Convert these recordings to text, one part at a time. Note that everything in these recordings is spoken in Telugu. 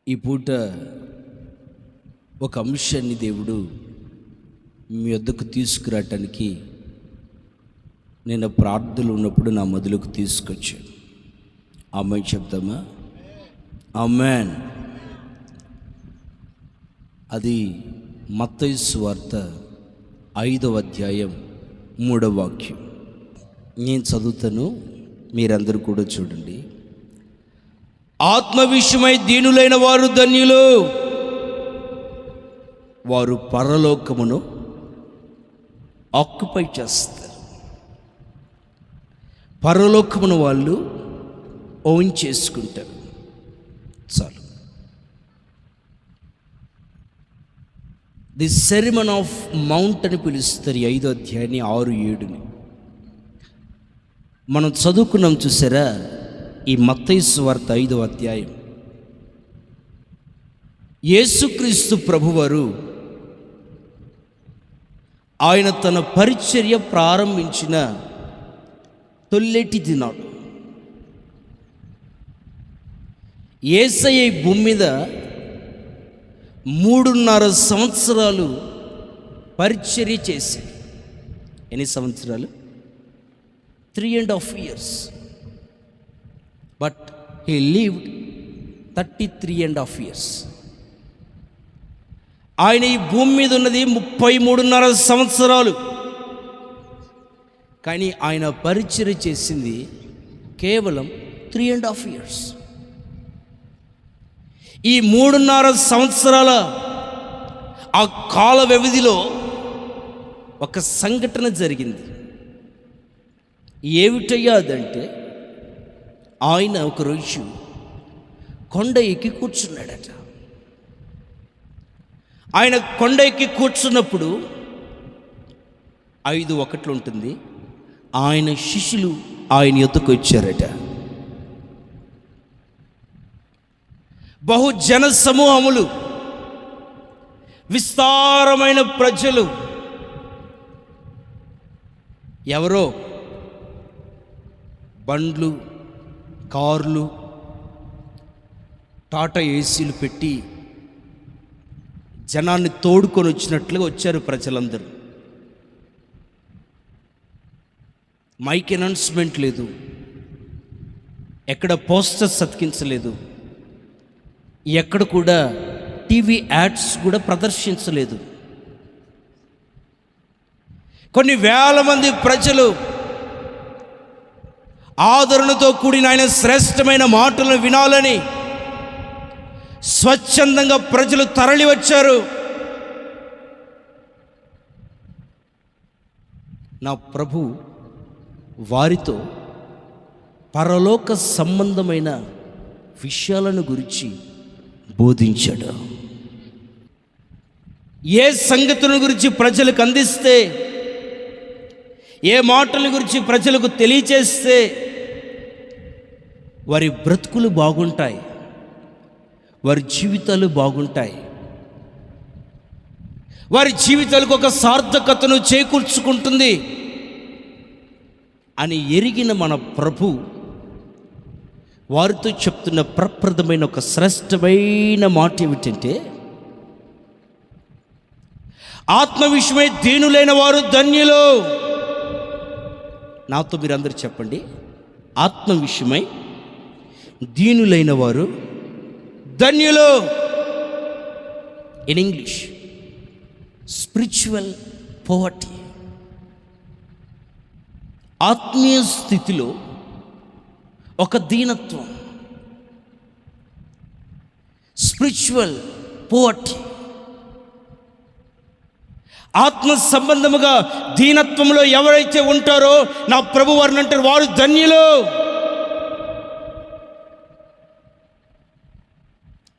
ఈ పూట ఒక అంశాన్ని దేవుడు మీ వద్దకు తీసుకురావటానికి నేను ప్రార్థనలు ఉన్నప్పుడు నా మొదలుకు తీసుకొచ్చాను. ఆమెన్ చెప్తామా? ఆమెన్. అది మత్తయి సువార్త 5వ అధ్యాయం 3వ వాక్యం. నేను చదువుతాను, మీరందరూ కూడా చూడండి. ఆత్మ విషయమై దీనులైన వారు ధన్యులు, వారు పరలోకమును ఆక్యుపై చేస్తారు. పరలోకమును వాళ్ళు ఓన్ చేసుకుంటారు. చాలు. ది సెరిమన్ ఆఫ్ మౌంట్ అని పిలుస్తారు. 5వ అధ్యాయాన్ని 6-7 మనం చదువుకున్నాం చూసారా? ఈ మత్తయి సువార్త 5వ అధ్యాయం. యేసుక్రీస్తు ప్రభువారు ఆయన తన పరిచర్య ప్రారంభించిన తొల్లెటి దినాడు యేసయ్య భూమి మీద 3.5 సంవత్సరాలు పరిచర్య చేశాడు. ఎన్ని సంవత్సరాలు? 3.5 years. But he lived 33.5 years. ఆయన ఈ భూమి మీద ఉన్నది 33.5 సంవత్సరాలు. కానీ ఆయన పరిచర్య చేసింది కేవలం 3.5 years. ఈ 3.5 సంవత్సరాల ఆ కాల వ్యవధిలో ఒక సంఘటన జరిగింది. ఏమిటయ్యా అదంటే, ఆయన ఒకరోజు కొండ ఎక్కి కూర్చున్నాడట. ఆయన కొండ ఎక్కి కూర్చున్నప్పుడు 5:1 ఉంటుంది, ఆయన శిష్యులు ఆయన యొద్దకు వచ్చారట. బహుజన సమూహములు, విస్తారమైన ప్రజలు. ఎవరో బండ్లు, కార్లు, టాటా ఏసీలు పెట్టి జనాన్ని తోడుకొని వచ్చినట్లుగా వచ్చారు ప్రజలందరూ. మైక్ అనౌన్స్మెంట్ లేదు, ఎక్కడ పోస్టర్స్ అతికించలేదు, ఎక్కడ కూడా టీవీ యాడ్స్ కూడా ప్రదర్శించలేదు. కొన్ని వేల మంది ప్రజలు ఆదరణతో కూడిన ఆయన శ్రేష్టమైన మాటలను వినాలని స్వచ్ఛందంగా ప్రజలు తరలి వచ్చారు. నా ప్రభు వారితో పరలోక సంబంధమైన విషయాలను గురించి బోధించాడు. ఏ సంగతుల గురించి ప్రజలకు అందిస్తే, ఏ మాటల గురించి ప్రజలకు తెలియచేస్తే వారి బ్రతుకులు బాగుంటాయి, వారి జీవితాలు బాగుంటాయి, వారి జీవితాలకు ఒక సార్థకతను చేకూర్చుకుంటుంది అని ఎరిగిన మన ప్రభు వారితో చెప్తున్న ప్రప్రదమైన ఒక శ్రేష్టమైన మాట ఏమిటంటే, ఆత్మ విషయమై దీనులైన వారు ధన్యులు. నాతో మీరందరూ చెప్పండి, ఆత్మ విషయమై దీనులైన వారు ధన్యులు. In English, spiritual poverty. ఆత్మీయ స్థితిలో ఒక దీనత్వం, స్పిరిచువల్ పోవర్టీ. ఆత్మ సంబంధముగా దీనత్వంలో ఎవరైతే ఉంటారో నా ప్రభు వారిని అంటారు, వారు ధన్యులు.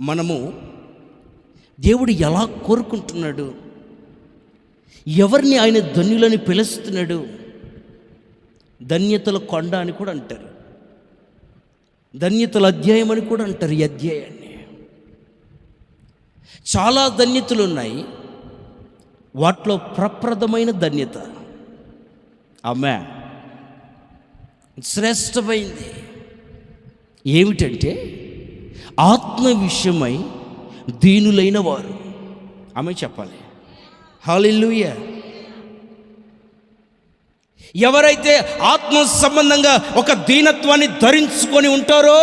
మనము దేవుడు ఎలా కోరుకుంటున్నాడు, ఎవరిని ఆయన ధన్యులని పిలుస్తున్నాడు? ధన్యతల కొండ అని కూడా అంటారు, ధన్యతల అధ్యాయం అని కూడా అంటారు. ఈ అధ్యాయాన్ని చాలా ధన్యతలు ఉన్నాయి, వాటిలో ప్రప్రదమైన ధన్యత ఆమె శ్రేష్టమైంది ఏమిటంటే, ఆత్మ విషయమై దీనులైన వారు. ఆమె చెప్పాలి హల్లెలూయా. ఎవరైతే ఆత్మ సంబంధంగా ఒక దీనత్వాన్ని ధరించుకొని ఉంటారో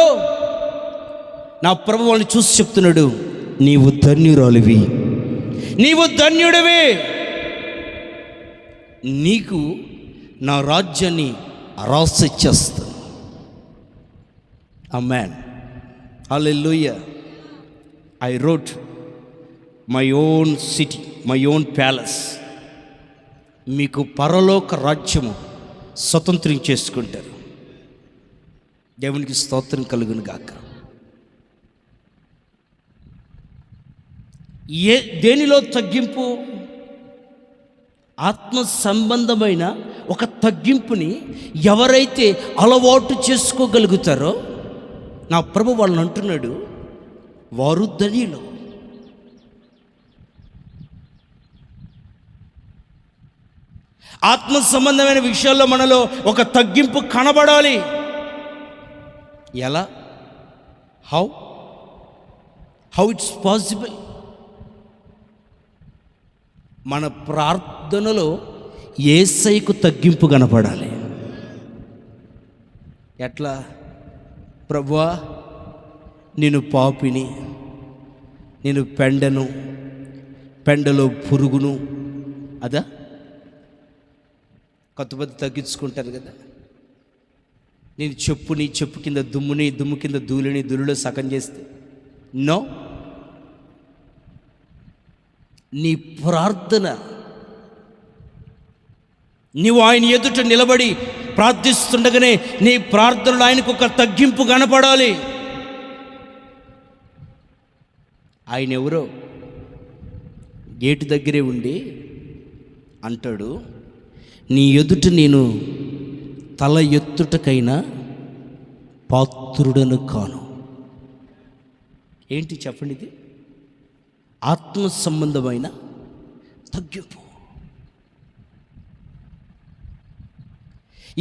నా ప్రభు వాళ్ళని చూసి చెప్తున్నాడు, నీవు ధన్యురాలివి, నీవు ధన్యుడివి, నీకు నా రాజ్యాన్ని రాసిచ్చేస్తాను. Amen hallelujah. I wrote my own city, my own palace. మీకు పరలోక రాజ్యము స్వతంత్రం చేసుకుంటారు. దేవునికి స్తోత్రం కలుగును గాక. దేనిలో తగ్గింపు? ఆత్మ సంబంధమైన ఒక తగ్గింపుని ఎవరైతే అలవాటు చేసుకోగలుగుతారో నా ప్రభు వాళ్ళని అంటున్నాడు, వారు ధన్యులు. ఆత్మ సంబంధమైన విషయాల్లో మనలో ఒక తగ్గింపు కనబడాలి. ఎలా? How it's possible? మన ప్రార్థనలో యేసయ్యకు తగ్గింపు కనపడాలి. ఎట్లా? ప్రభువా, నేను పాపిని, నేను పెండలో పురుగును. అదా కొంతమంది తగ్గించుకుంటారు కదా. నేను చెప్పు కింద దుమ్ముని, దుమ్ము కింద ధూళిని, ధూళిలో సగం చేస్తే నో. నీ ప్రార్థన, నీవు ఆయన ఎదుట నిలబడి ప్రార్థిస్తుండగానే నీ ప్రార్థనలో ఆయనకు ఒక తగ్గింపు కనపడాలి. ఆయన ఎవరో గేటు దగ్గరే ఉండి అంటాడు, నీ ఎదుట నేను తల ఎత్తుటకైనా పాత్రుడను కాను. ఏంటి చెప్పండి? ఇది ఆత్మ సంబంధమైన తగ్గింపు.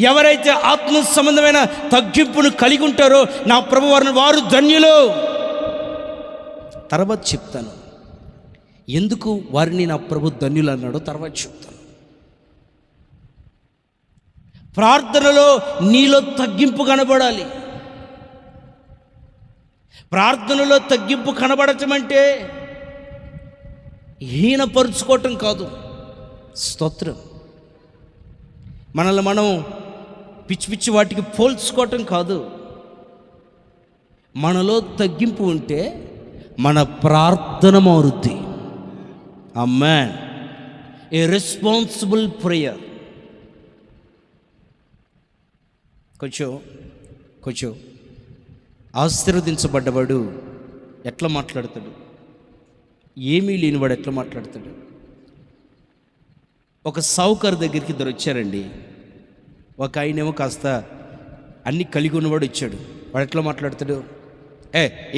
ఎవరైతే ఆత్మ సంబంధమైన తగ్గింపును కలిగి ఉంటారో నా ప్రభు వారు ధన్యులు. తర్వాత చెప్తాను ఎందుకు వారిని నా ప్రభు ధన్యులు అన్నాడో తర్వాత చెప్తాను. ప్రార్థనలో నీలో తగ్గింపు కనబడాలి. ప్రార్థనలో తగ్గింపు కనబడటం అంటే హీనపరుచుకోవటం కాదు. స్తోత్రం. మనల్ని మనం పిచ్చి పిచ్చి వాటికి పోల్చుకోవటం కాదు. మనలో తగ్గింపు ఉంటే మన ప్రార్థన మారుద్ది. ఆమేన్. A responsible prayer. కొంచెం ఆశీర్వదించబడ్డవాడు ఎట్లా మాట్లాడతాడు? ఏమీ లేనివాడు ఎట్లా మాట్లాడతాడు? ఒక సావుకారు దగ్గరికి ఇద్దరు వచ్చారండి. ఒక ఆయనేమో కాస్త అన్నీ కలిగి ఉన్నవాడు వచ్చాడు. వాడు ఎట్లా మాట్లాడతాడు?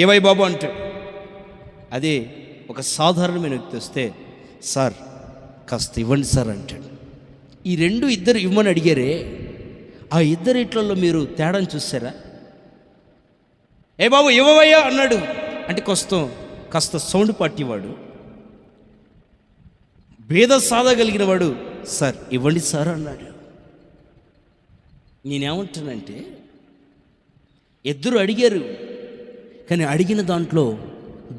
ఏవై బాబు అంటాడు. అదే ఒక సాధారణమైన వ్యక్తి వస్తే, సార్ కాస్త ఇవ్వండి సార్ అంటాడు. ఈ ఇద్దరు ఇవ్వమని అడిగారే, ఆ ఇద్దరిట్లలో మీరు తేడాను చూసారా? ఏ బాబు ఇవ్వవయ్యా అన్నాడు అంటే కాస్త సౌండ్ పట్టివాడు, భేద సాధగలిగిన వాడు సార్ ఇవ్వండి సార్ అన్నాడు. నేనేమంటానంటే ఇద్దరు అడిగారు, కానీ అడిగిన దాంట్లో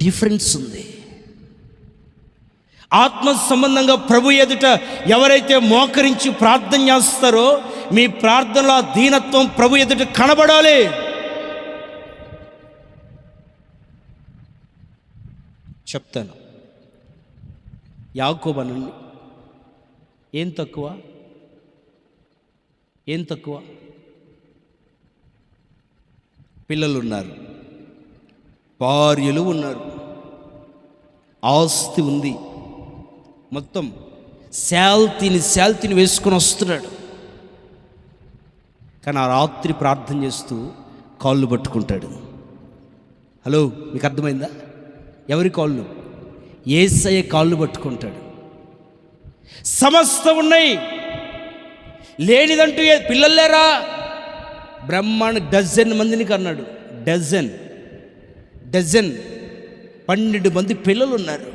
డిఫరెన్స్ ఉంది. ఆత్మ సంబంధంగా ప్రభు ఎదుట ఎవరైతే మోకరించి ప్రార్థన చేస్తారో మీ ప్రార్థనలో దీనత్వం ప్రభు ఎదుట కనబడాలి. చెప్తాను. యాకోబు అనండి, ఏం తక్కువ? పిల్లలు ఉన్నారు, భార్యలు ఉన్నారు, ఆస్తి ఉంది, మొత్తం శాల్తీని వేసుకొని వస్తున్నాడు. కానీ ఆ రాత్రి ప్రార్థన చేస్తూ కాళ్ళు పట్టుకుంటాడు. హలో, మీకు అర్థమైందా? ఎవరి కాళ్ళు? యేసయ్య కాళ్ళు పట్టుకుంటాడు. సమస్తం ఉన్నాయి, లేనిదంటూ పిల్లలు లేరా? బ్రహ్మాండ డజన్ మందిని కన్నాడు. డజన్ 12 మంది పిల్లలు ఉన్నారు.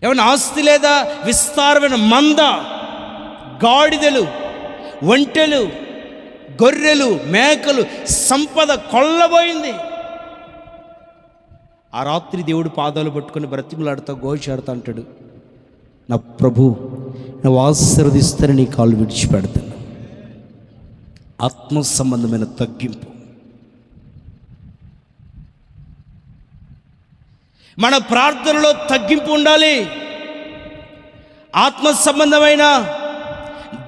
ఏమైనా ఆస్తి లేదా? విస్తారమైన మంద, గాడిదలు, ఒంటెలు, గొర్రెలు, మేకలు, సంపద కొల్లబోయింది. ఆ రాత్రి దేవుడు పాదాలు పట్టుకొని బ్రతిమలాడుతా ఘోషాడుతా అంటాడు, నా ప్రభు నువ్వు ఆశీర్వదిస్తాను, నీ కాళ్ళు విడిచిపెడతాను. ఆత్మ సంబంధమైన తగ్గింపు. మన ప్రార్థనలో తగ్గింపు ఉండాలి. ఆత్మ సంబంధమైన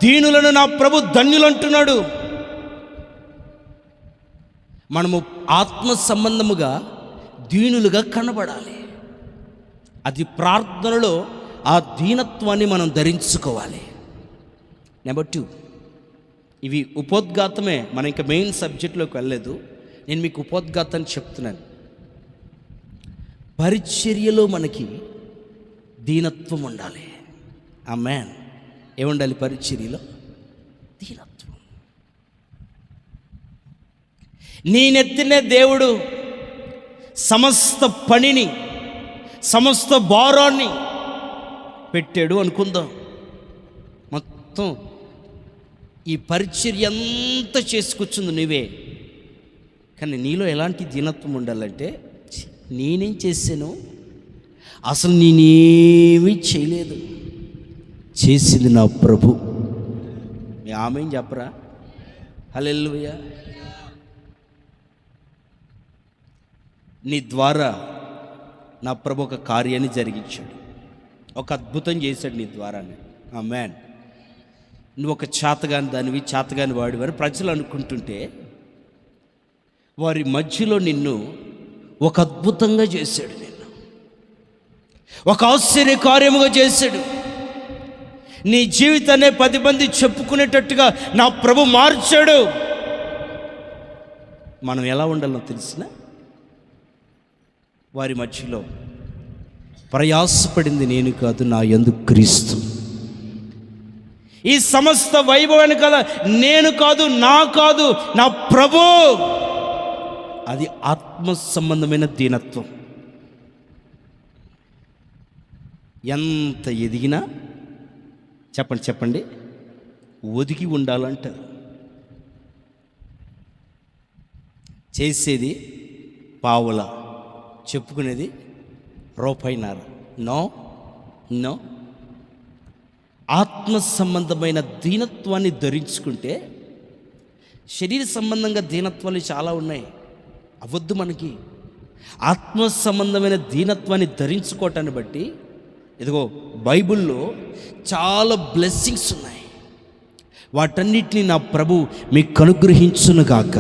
దీనులను నా ప్రభు ధన్యులు అంటున్నాడు. మనము ఆత్మ సంబంధముగా దీనులుగా కనబడాలి. అది ప్రార్థనలో ఆ దీనత్వాన్ని మనం ధరించుకోవాలి. నెంబర్ 2, ఇవి ఉపోద్ఘాతమే. మనం ఇంకా మెయిన్ సబ్జెక్ట్లోకి వెళ్ళలేదు. నేను మీకు ఉపోద్ఘాతాన్ని చెప్తున్నాను. పరిచర్యలో మనకి దీనత్వం ఉండాలి. ఆమేన్. ఏముండాలి పరిచర్యలో? దీనత్వం. నేనెత్తినే దేవుడు సమస్త పనిని, సమస్త భారాన్ని పెట్టాడు అనుకుందాం. మొత్తం ఈ పరిచర్య అంతా చేసుకొచ్చింది నువ్వే. కానీ నీలో ఎలాంటి దీనత్వం ఉండాలంటే, నేనేం చేశాను, అసలు నేనేమీ చేయలేదు, చేసింది నా ప్రభు. ఆమెం చెప్పరా? హల్లెలూయా. నీ ద్వారా నా ప్రభు ఒక కార్యాన్ని జరిగించాడు, ఒక అద్భుతం చేశాడు నీ ద్వారానే. ఆమేన్. నువ్వు ఒక చేతగాని దానివి, చేతగాని వాడివారు ప్రజలు అనుకుంటుంటే, వారి మధ్యలో నిన్ను ఒక అద్భుతంగా చేశాడు, నిన్ను ఒక ఆశ్చర్య కార్యముగా చేశాడు. నీ జీవితాన్ని 10 మంది చెప్పుకునేటట్టుగా నా ప్రభు మార్చాడు. మనం ఎలా ఉండాలో తెలిసిన, వారి మధ్యలో ప్రయాసపడింది నేను కాదు, నా యందు క్రీస్తు. ఈ సమస్త వైభవాన్ని కదా నేను కాదు, నా ప్రభు. అది ఆత్మ సంబంధమైన దీనత్వం. ఎంత ఎదిగినా చెప్పండి ఒదిగి ఉండాలంటారు. చేసేది పావుల, చెప్పుకునేది రూపాయిన్నర. నో. ఆత్మ సంబంధమైన దీనత్వాన్ని ధరించుకుంటే, శరీర సంబంధంగా దీనత్వాలు చాలా ఉన్నాయి, అవద్దు మనకి. ఆత్మ సంబంధమైన దీనత్వాన్ని ధరించుకోవటాన్ని బట్టి ఇదిగో బైబిల్లో చాలా బ్లెస్సింగ్స్ ఉన్నాయి. వాటన్నిటిని నా ప్రభు మీకు అనుగ్రహించును గాక.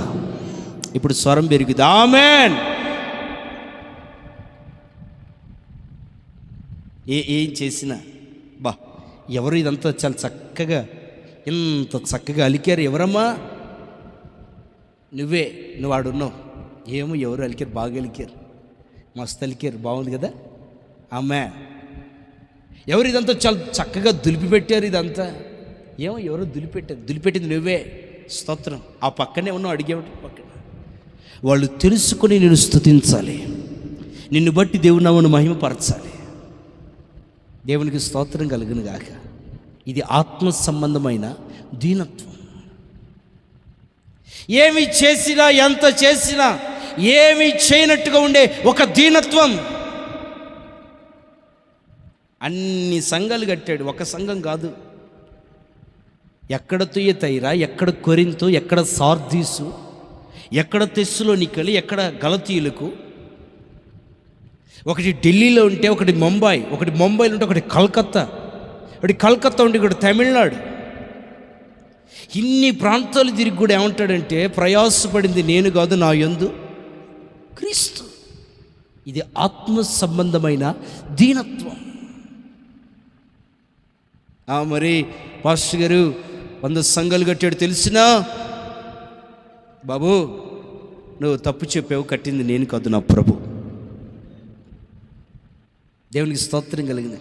ఇప్పుడు స్వరం పెరిగింది. ఆమేన్. ఏం చేసినా ఎవరు ఇదంతా చాలా చక్కగా, ఇంత చక్కగా అలికారు ఎవరమ్మా? నువ్వు ఆడున్నావు. ఏమో ఎవరు అలికారు, బాగా అలికారు, మస్తు అలికారు, బాగుంది కదా. ఆమె ఎవరు ఇదంతా చాలా చక్కగా దులిపిపెట్టారు. ఇదంతా ఏమో ఎవరో దులిపెట్టింది నువ్వే. స్తోత్రం. ఆ పక్కనే ఉన్నావు, అడిగేవాటి పక్కన. వాళ్ళు తెలుసుకొని నేను స్తుతించాలి, నిన్ను బట్టి దేవుని నామమును మహిమపరచాలి. దేవునికి స్తోత్రం కలుగును గాక. ఇది ఆత్మ సంబంధమైన దీనత్వం. ఏమి చేసినా, ఎంత చేసినా ఏమి చేయనట్టుగా ఉండే ఒక దీనత్వం. అన్ని సంఘాలు కట్టాడు, ఒక సంఘం కాదు. ఎక్కడ తుయతైరా, ఎక్కడ కొరింతు, ఎక్కడ సార్దీసు, ఎక్కడ తెస్సలోనికలు, ఎక్కడ గలతీయులకు. ఒకటి ఢిల్లీలో ఉంటే ఒకటి ముంబైలో ఉంటే ఒకటి కలకత్తా ఉంటే ఒకటి తమిళనాడు. ఇన్ని ప్రాంతాలు తిరిగి కూడా ఏమంటాడంటే, ప్రయాసపడింది నేను కాదు, నా యందు క్రీస్తు. ఇది ఆత్మ సంబంధమైన దీనత్వం. మరి పాస్టర్ గారు 100 సంఘాలు కట్టాడు తెలిసినా, బాబు నువ్వు తప్పు చెప్పావు, కట్టింది నేను కాదు, నా ప్రభు. దేవునికి స్తోత్రం కలిగింది.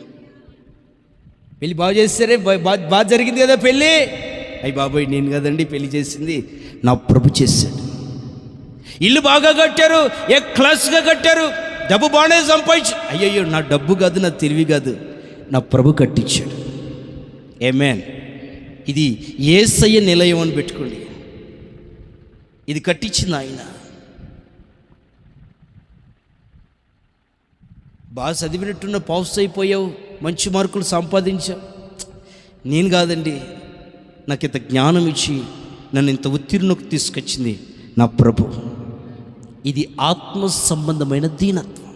పెళ్ళి బాగా చేస్తారే, బాగా జరిగింది కదా పెళ్ళి. అయ్యి బాబోయ్, నేను కదండి పెళ్ళి చేసింది, నా ప్రభు చేశాడు. ఇల్లు బాగా కట్టారు, ఏ క్లాస్గా కట్టారు, డబ్బు బాగానే సంపాదించు. అయ్యయ్యో, నా డబ్బు కాదు, నా తెలివి కాదు, నా ప్రభు కట్టించాడు. ఆమేన్. ఇది యేసయ్య నిలయం అని పెట్టుకోండి. ఇది కట్టించింది ఆయన. బాగా చదివినట్టున్న పాస్ అయిపోయావు, మంచి మార్కులు సంపాదించావు. నేను కాదండి, నాకు ఇంత జ్ఞానం ఇచ్చి నన్ను ఇంత ఉత్తీర్ణకు తీసుకొచ్చింది నా ప్రభు. ఇది ఆత్మ సంబంధమైన దీనత్వం.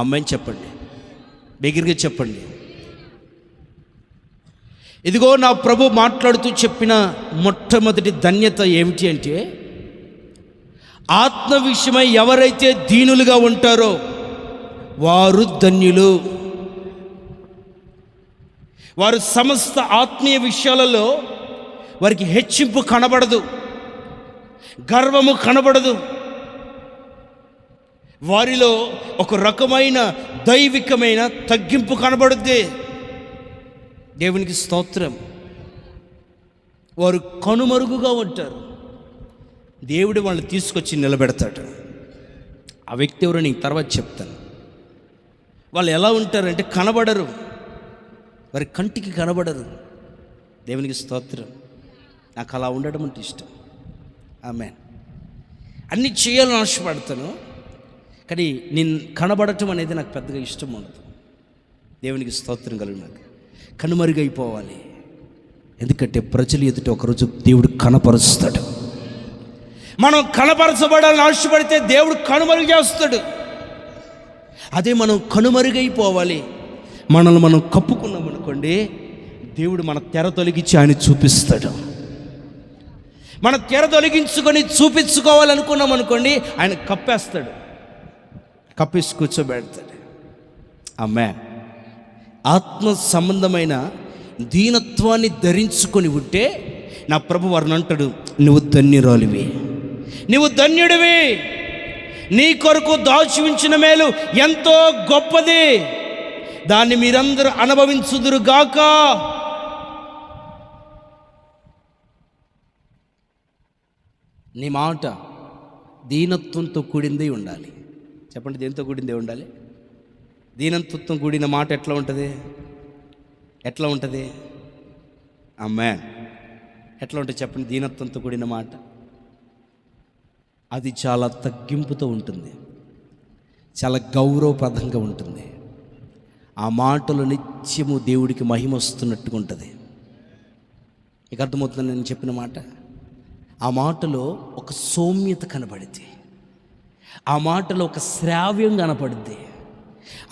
అమ్మాయిని చెప్పండి, దగ్గరగా చెప్పండి. ఇదిగో నా ప్రభు మాట్లాడుతూ చెప్పిన మొట్టమొదటి ధన్యత ఏమిటి అంటే, ఆత్మ విషయమై ఎవరైతే దీనులుగా ఉంటారో వారు ధన్యులు. వారు సమస్త ఆత్మీయ విషయాలలో వారికి హెచ్చింపు కనబడదు, గర్వము కనబడదు. వారిలో ఒక రకమైన దైవికమైన తగ్గింపు కనబడుద్ది. దేవునికి స్తోత్రం. వారు కనుమరుగుగా ఉంటారు. దేవుడు వాళ్ళని తీసుకొచ్చి నిలబెడతాడు. ఆ వ్యక్తి ఎవరో నీకు తర్వాత చెప్తాను. వాళ్ళు ఎలా ఉంటారంటే కనబడరు, వారి కంటికి కనబడరు. దేవునికి స్తోత్రం. నాకు అలా ఉండడం అంటే ఇష్టం. ఆమేన్. అన్నీ చేయాలని ఆశపడతాను, కానీ నేను కనబడటం అనేది నాకు పెద్దగా ఇష్టం ఉండదు. దేవునికి స్తోత్రం కలుగు. నాకు కనుమరుగైపోవాలి, ఎందుకంటే ప్రజలు ఎదుట ఒకరోజు దేవుడు కనపరుస్తాడు. మనం కనపరచబడాలని ఆశపడితే దేవుడు కనుమరుగు చేస్తాడు. అదే మనం కనుమరుగైపోవాలి, మనల్ని మనం కప్పుకున్నాం అనుకోండి, దేవుడు మన తెర తొలగించి ఆయన చూపిస్తాడు. మన తెర తొలగించుకొని చూపించుకోవాలనుకున్నాం అనుకోండి, ఆయన కప్పేస్తాడు, కప్పేసి కూర్చోబెడతాడు. ఆమేన్. ఆత్మ సంబంధమైన దీనత్వాన్ని ధరించుకొని ఉంటే నా ప్రభు వారిని అంటాడు, నువ్వు ధన్యురాలివి, నువ్వు ధన్యుడివి, నీ కొరకు దాచి ఉంచిన మేలు ఎంతో గొప్పది, దాన్ని మీరందరూ అనుభవించుదురుగాక. నీ మాట దీనత్వంతో కూడింది ఉండాలి. చెప్పండి, దేంతో కూడిందే ఉండాలి? దీనత్వంతో కూడిన మాట ఎట్లా ఉంటుంది? ఎట్లా ఉంటుంది? ఆమేన్. ఎట్లా ఉంటుంది చెప్పండి? దీనత్వంతో కూడిన మాట అది చాలా తగ్గింపుతో ఉంటుంది, చాలా గౌరవప్రదంగా ఉంటుంది. ఆ మాటలు నిత్యము దేవుడికి మహిమ వస్తున్నట్టుగా ఉంటుంది. మీకు అర్థమవుతుంది నేను చెప్పిన మాట? ఆ మాటలో ఒక సౌమ్యత కనబడితే, ఆ మాటలో ఒక శ్రావ్యం కనపడుద్ది.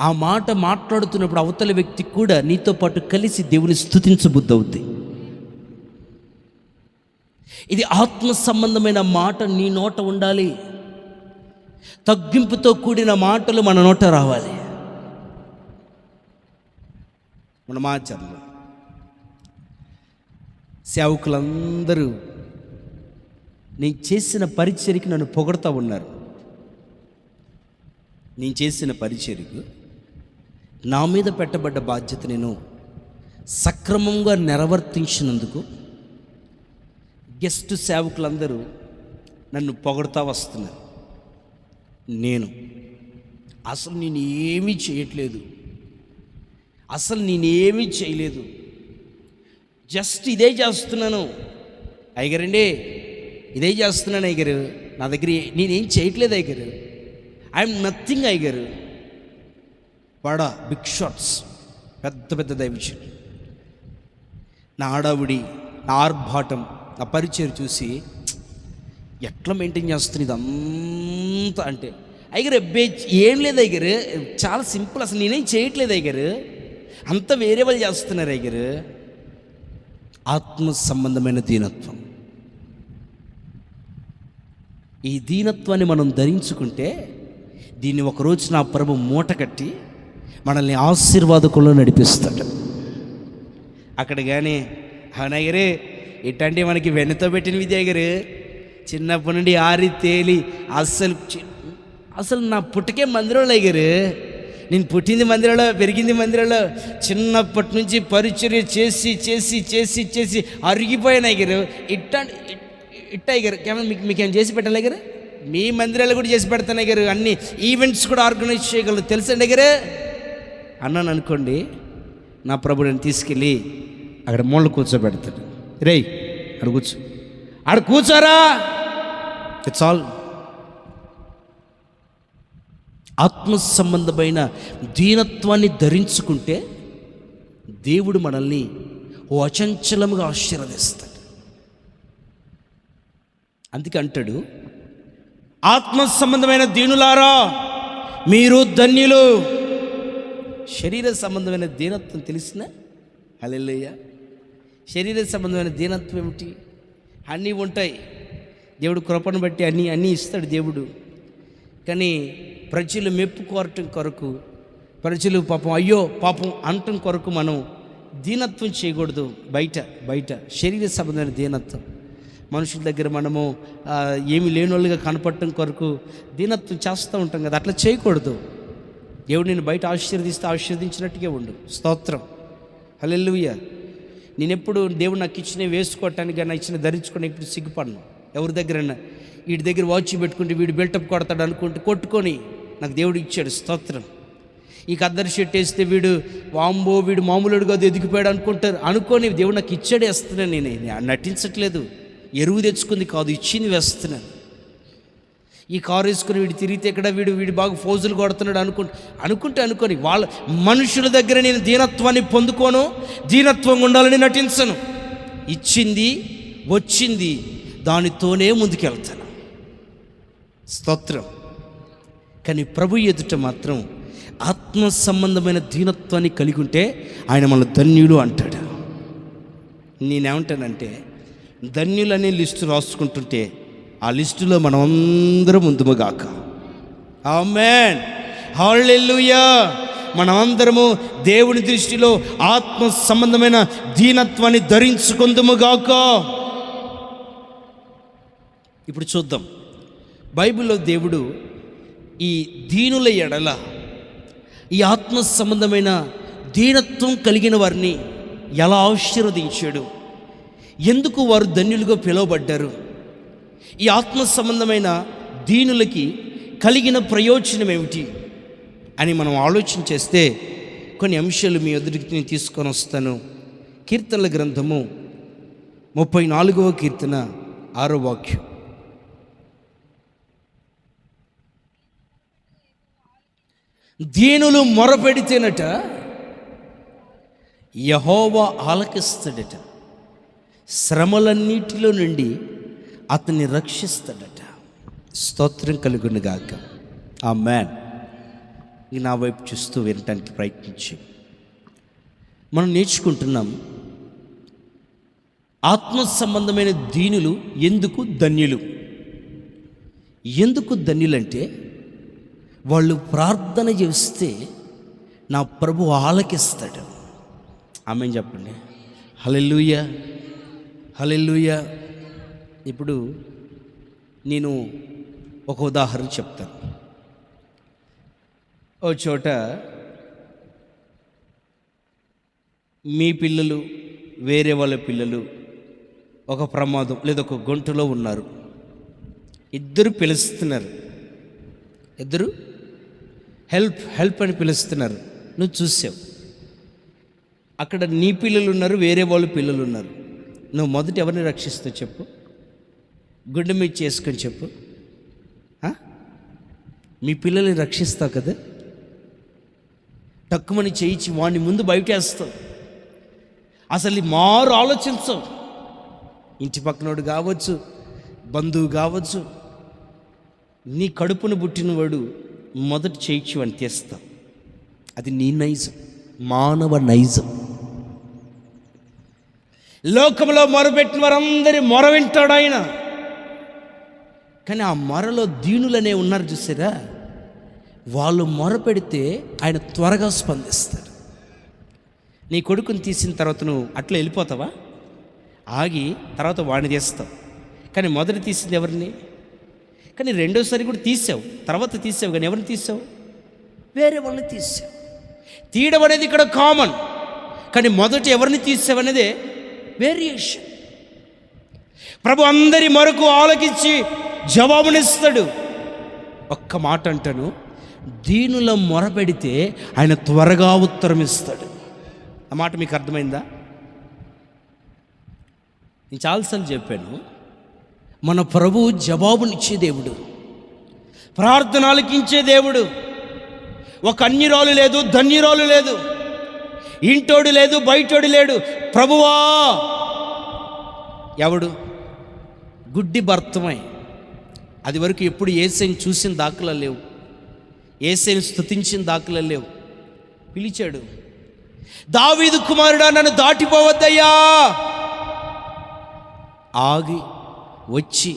ఆ మాట మాట్లాడుతున్నప్పుడు అవతల వ్యక్తి కూడా నీతో పాటు కలిసి దేవుని స్తుతించబుద్ధి అవుద్ది. ఇది ఆత్మ సంబంధమైన మాట నీ నోట ఉండాలి. తగ్గింపుతో కూడిన మాటలు మన నోట రావాలి. మన మాచర్లు సేవకులందరూ నేను చేసిన పరిచర్యకి నన్ను పొగడుతూ ఉన్నారు. నేను చేసిన పరిచర్యకు నా మీద పెట్టబడ్డ బాధ్యత నేను సక్రమంగా నెరవర్తించినందుకు గెస్ట్ సేవకులందరూ నన్ను పొగడుతూ వస్తున్నారు. అసలు నేను ఏమీ చేయట్లేదు, అసలు నేనేమీ చేయలేదు, జస్ట్ ఇదే చేస్తున్నాను అయ్యగారండి, ఇదే చేస్తున్నాను అయ్యగారు, నా దగ్గర నేనేం చేయట్లేదు అయ్యగారు, ఐఎమ్ నథింగ్ అయ్యగారు. వాడా బిగ్ షాట్స్, పెద్ద పెద్ద దైవజనులు. నా ఆడావిడి, నా ఆర్భాటం, నా పరిచయం చూసి ఎట్లా మెయింటైన్ చేస్తుంది ఇదంతా అంటే, అయ్యగారు అబ్బే ఏం లేదు అయ్యగారు, చాలా సింపుల్, అసలు నేనేం చేయట్లేదు అయ్యగారు, అంతా వేరే వాళ్ళు చేస్తున్నారు అయ్యగారు. ఆత్మ సంబంధమైన దీనత్వం. ఈ దీనత్వాన్ని మనం ధరించుకుంటే దీన్ని ఒకరోజు నా ప్రభు మూట కట్టి మనల్ని ఆశీర్వాదకుల్లో నడిపిస్తాడు. అక్కడ కానీ అవునయ్యరే ఇట్లాంటి మనకి వెన్నతో పెట్టిన విద్య అయ్యగారు, చిన్నప్పటి నుండి ఆరి తేలి అసలు నా పుట్టకే మందిరంలో అయ్యగారు, నేను పుట్టింది మందిరంలో, పెరిగింది మందిరంలో, చిన్నప్పటి నుంచి పరిచర్య చేసి చేసి చేసి చేసి అరిగిపోయాను అయ్యగారు. ఇట్టాయి గారు మీకేం చేసి పెట్టాలి గారు, మీ మందిరాలు కూడా చేసి పెడతాను గారు, అన్ని ఈవెంట్స్ కూడా ఆర్గనైజ్ చేయగలరు తెలుసండి గారు అన్నాను అనుకోండి. నా ప్రభు నేను తీసుకెళ్ళి అక్కడ మూల కూర్చోబెడతాడు. రేయ్ అక్కడ కూర్చో, ఆడ కూర్చోరా, ఇట్స్ ఆల్. ఆత్మ సంబంధమైన దీనత్వాన్ని ధరించుకుంటే దేవుడు మనల్ని ఓ అచంచలముగా ఆశీర్వదిస్తాడు. అందుకే అంటాడు, ఆత్మ సంబంధమైన దీనులారా మీరు ధన్యులు. శరీర సంబంధమైన దీనత్వం తెలిసిన హల్లెలూయా. శరీర సంబంధమైన దీనత్వం ఏమిటి? అన్నీ ఉంటాయి, దేవుడు కృపను బట్టి అన్నీ ఇస్తాడు దేవుడు. కానీ ప్రజలు మెప్పు కోరటం కొరకు, ప్రజలు పాపం అయ్యో పాపం అనటం కొరకు మనం దీనత్వం చేయకూడదు. బయట శరీర సంబంధమైన దీనత్వం, మనుషుల దగ్గర మనము ఏమి లేని వాళ్ళుగా కనపడటం కొరకు దీనత్వం చేస్తూ ఉంటాం కదా, అట్లా చేయకూడదు. దేవుడు నేను బయట ఆశీర్వదించినట్టుగా ఉండు. స్తోత్రం, హల్లెలూయా. నేను ఎప్పుడు దేవుడు నాకు ఇచ్చిన వేసుకోవటానికి కానీ ఇచ్చిన ధరించుకొని ఇప్పుడు సిగ్గుపడను. ఎవరి దగ్గరన్నా వీడి దగ్గర వాచ్ పెట్టుకుంటే వీడు బెల్టప్ కొడతాడు అనుకుంటే కొట్టుకొని నాకు దేవుడు ఇచ్చాడు. స్తోత్రం. ఈ కద్దరు షర్ట్ వేస్తే వీడు మామూలుడు కాదు ఎదిగిపోయాడు అనుకొని దేవుడు నాకు ఇచ్చాడే వేస్తున్నాను. నేను నటించట్లేదు, ఎరువు తెచ్చుకుంది కాదు, ఇచ్చింది వేస్తున్నాను. ఈ కారు వేసుకుని వీడు తిరిగితే ఇక్కడ వీడు బాగా ఫోజులు కొడుతున్నాడు అనుకుంటే వాళ్ళ మనుషుల దగ్గర నేను దీనత్వాన్ని పొందుకోను, దీనత్వంగా ఉండాలని నటించను. ఇచ్చింది వచ్చింది దానితోనే ముందుకెళ్తాను. స్తోత్రం. కానీ ప్రభు ఎదుట మాత్రం ఆత్మ సంబంధమైన దీనత్వాన్ని కలిగి ఉంటే ఆయన మన ధన్యులు అంటాడు. నేనేమంటానంటే ధన్యులనే లిస్టు రాసుకుంటుంటే ఆ లిస్టులో మనం అందరం ముందుగాక. ఆమేన్, హల్లెలూయా. మనమందరము దేవుని దృష్టిలో ఆత్మ సంబంధమైన దీనత్వాన్ని ధరించుకుందుముగాక. ఇప్పుడు చూద్దాం, బైబిల్లో దేవుడు ఈ దీనుల ఎడల ఈ ఆత్మ సంబంధమైన దీనత్వం కలిగిన వారిని ఎలా ఆశీర్వదించాడు, ఎందుకు వారు ధన్యులుగా పిలువబడ్డారు, ఈ ఆత్మ సంబంధమైన దీనులకి కలిగిన ప్రయోజనం ఏమిటి అని మనం ఆలోచన చేస్తే కొన్ని అంశాలు మీ ఎదుటికి నేను తీసుకొని వస్తాను. కీర్తనల గ్రంథము 34వ కీర్తన 6వ వాక్యం. దీనులు మొరపెడితేనట యెహోవా ఆలకిస్తాడట, శ్రమలన్నిటిలో నుండి అతన్ని రక్షిస్తాడట. స్తోత్రం కలుగును గాక. ఆమేన్. నా వైపు చూస్తూ వినటానికి ప్రయత్నించి మనం నేర్చుకుంటున్నాం, ఆత్మ సంబంధమైన దీనులు ఎందుకు ధన్యులు. ఎందుకు ధన్యులంటే వాళ్ళు ప్రార్థన చేస్తే నా ప్రభు ఆలకిస్తాడు. ఆమేన్ చెప్పండి. హల్లెలూయా, హల్లెలూయా. ఇప్పుడు నేను ఒక ఉదాహరణ చెప్తాను. ఓ చోట మీ పిల్లలు వేరే వాళ్ళ పిల్లలు ఒక ప్రమాదం లేదా ఒక గుంటలో ఉన్నారు. ఇద్దరు పిలుస్తున్నారు, ఇద్దరు హెల్ప్ అని పిలుస్తున్నారు. నువ్వు చూసావు, అక్కడ నీ పిల్లలు ఉన్నారు, వేరే వాళ్ళు పిల్లలు ఉన్నారు. నువ్వు మొదట ఎవరిని రక్షిస్తావు చెప్పు? గుండె మీద చేసుకొని చెప్పు. మీ పిల్లల్ని రక్షిస్తావు కదా, తక్కువని చేయించి వాడిని ముందు బయటేస్తావు. అసలు మారు ఆలోచించవు. ఇంటి పక్కనోడు కావచ్చు, బంధువు కావచ్చు, నీ కడుపును పుట్టినవాడు మొదట చేయించి అని తీస్తావు. అది నీ నైజం, మానవ నైజం. లోకంలో మొరపెట్టిన వారందరి మొర వింటాడు ఆయన. కానీ ఆ మొరలో దీనులనే ఉన్నారు చూసారా, వాళ్ళు మొరపెడితే ఆయన త్వరగా స్పందిస్తాడు. నీ కొడుకుని తీసిన తర్వాత నువ్వు అట్లా వెళ్ళిపోతావా? ఆగి తర్వాత వాడిని తీస్తావు. కానీ మొదట తీసింది ఎవరిని? కానీ రెండోసారి కూడా తీసావు, తర్వాత తీసావు, కానీ ఎవరిని తీసావు? వేరే వాళ్ళని తీసావు. తీయడం అనేది ఇక్కడ కామన్, కానీ మొదట ఎవరిని తీసావు అనేదే వేరియేషన్. ప్రభు అందరి మొరకు ఆలకించి జవాబునిస్తాడు. ఒక్క మాట అంటాను, దీనుల మొరపెడితే ఆయన త్వరగా ఉత్తరం ఇస్తాడు. ఆ మాట మీకు అర్థమైందా? నేను చాలాసార్లు చెప్పాను, మన ప్రభువు జవాబునిచ్చే దేవుడు, ప్రార్థన ఆలకించే దేవుడు. ఒక అన్యురాలు లేదు, ధన్యురాలు లేదు, ఇంటోడు లేదు, బయటోడు లేడు. ప్రభువా ఎవడు? గుడ్డి భర్తమై అది వరకు ఎప్పుడు యేసయ్యని చూసిన దాఖలాలు లేవు, యేసయ్యని స్తుతించిన దాఖలాలు లేవు. పిలిచాడు, దావీదు కుమారుడా నన్ను దాటిపోవద్దయ్యా. ఆగి వచ్చి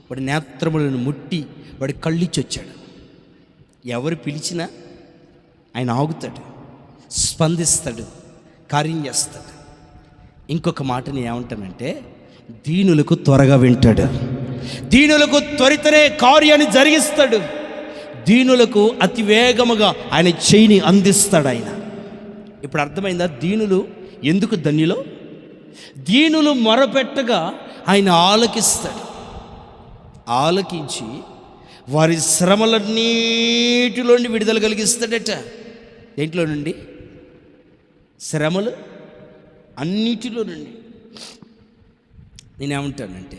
వాడి నేత్రములను ముట్టి వాడి కళ్ళిచ్చి వచ్చాడు. ఎవరు పిలిచినా ఆయన ఆగుతాడు, స్పందిస్తాడు, కార్యం చేస్తాడు. ఇంకొక మాట నేను ఏమంటానంటే, దీనులకు త్వరగా వింటాడు, దీనులకు త్వరితనే కార్యాన్ని జరిగిస్తాడు, దీనులకు అతి వేగముగా ఆయన చేయిని అందిస్తాడు ఆయన. ఇప్పుడు అర్థమైందా దీనులు ఎందుకు ధన్యులో? దీనులు మొరపెట్టగా ఆయన ఆలకిస్తాడు. ఆలకించి వారి శ్రమలన్నిటిలో నుండి విడుదల కలిగిస్తాడట. దేంట్లో నుండి? శ్రమలు అన్నిటిలో నుండి. నేనేమంటానంటే,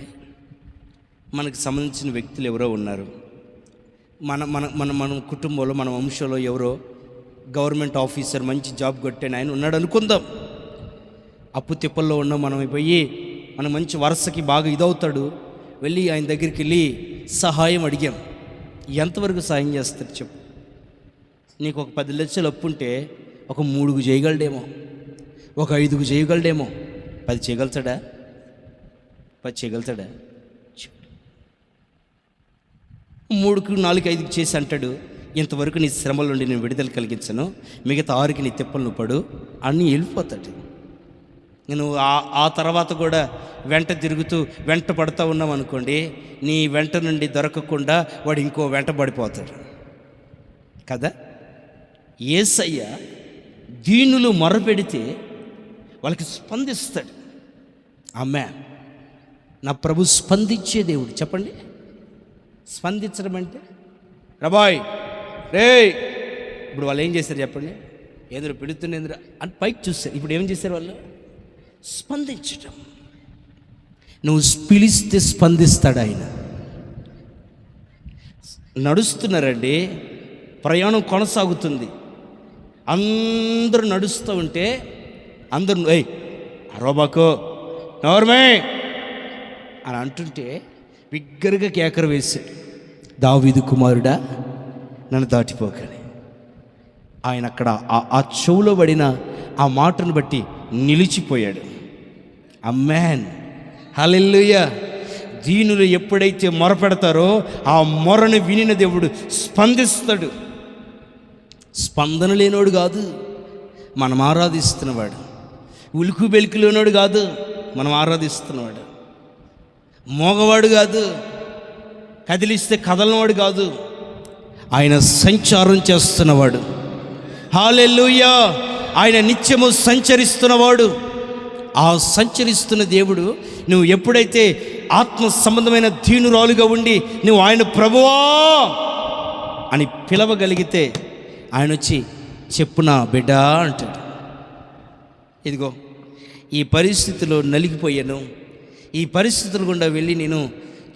మనకు సంబంధించిన వ్యక్తులు ఎవరో ఉన్నారు, మన మన మన మన కుటుంబంలో, మన వంశంలో ఎవరో గవర్నమెంట్ ఆఫీసర్, మంచి జాబ్ కొట్టాను ఆయన ఉన్నాడు అనుకుందాం. అప్పు తిప్పల్లో ఉన్నాం మనం, పోయి మన మంచి వరుసకి బాగా ఇదవుతాడు, వెళ్ళి ఆయన దగ్గరికి వెళ్ళి సహాయం అడిగాం. ఎంతవరకు సాయం చేస్తాడు చెప్పు? నీకు ఒక 10 లక్షలు అప్పు ఉంటే ఒక 3 చేయగలడేమో, ఒక 5 చేయగలడేమో, 10 చేయగలుగుతాడా? 10 చేయగలుగుతాడా? 3, 4, 5 చేసి అంటాడు, ఇంతవరకు నీ శ్రమల నుండి నేను విడుదల కలిగించను, మిగతా 6కి నీ తిప్పలు పడు అని వెళ్ళిపోతాడు. నేను ఆ తర్వాత కూడా వెంట తిరుగుతూ వెంట పడుతూ ఉన్నాం అనుకోండి, నీ వెంట నుండి దొరకకుండా వాడు ఇంకో వెంట పడిపోతాడు కదా. యేసయ్య దీనులు మొరపెడితే వాళ్ళకి స్పందిస్తాడు. ఆమె నా ప్రభు స్పందించే దేవుడు. చెప్పండి, స్పందించడం అంటే రబాయ్ రే. ఇప్పుడు వాళ్ళు ఏం చేశారు చెప్పండి? ఏంద్ర పిలుతుండేంద్ర అని పైకి చూస్తారు. ఇప్పుడు ఏం చేశారు వాళ్ళు? స్పందించటం. నువ్వు పిలిస్తే స్పందిస్తాడు ఆయన. నడుస్తున్నారండి, ప్రయాణం కొనసాగుతుంది, అందరూ నడుస్తూ ఉంటే అందరూ ఏయ్ అరోబాకో నోర్మే అని అంటుంటే బిగ్గరగా కేకర వేశాడు, దావీదు కుమారుడా నన్ను దాటిపోకని. ఆయన అక్కడ ఆ చెవులో పడిన ఆ మాటను బట్టి నిలిచిపోయాడు. ఆమేన్, హల్లెలూయా. దీనులు ఎప్పుడైతే మొరపెడతారో ఆ మొరను వినిన దేవుడు స్పందిస్తాడు. స్పందన లేనోడు కాదు మనం ఆరాధిస్తున్నవాడు, ఉలుకు బెలుకులోనోడు కాదు మనం ఆరాధిస్తున్నవాడు, మోగవాడు కాదు, కదిలిస్తే కదలనవాడు కాదు, ఆయన సంచారం చేస్తున్నవాడు. హల్లెలూయా. ఆయన నిత్యము సంచరిస్తున్నవాడు. ఆ సంచరిస్తున్న దేవుడు నువ్వు ఎప్పుడైతే ఆత్మ సంబంధమైన దీనురాలుగా ఉండి నువ్వు ఆయన ప్రభువా అని పిలవగలిగితే ఆయన వచ్చి చెప్పునా బిడ్డా అంటాడు. ఇదిగో ఈ పరిస్థితిలో నలిగిపోయాను, ఈ పరిస్థితుల గుండా వెళ్ళి నేను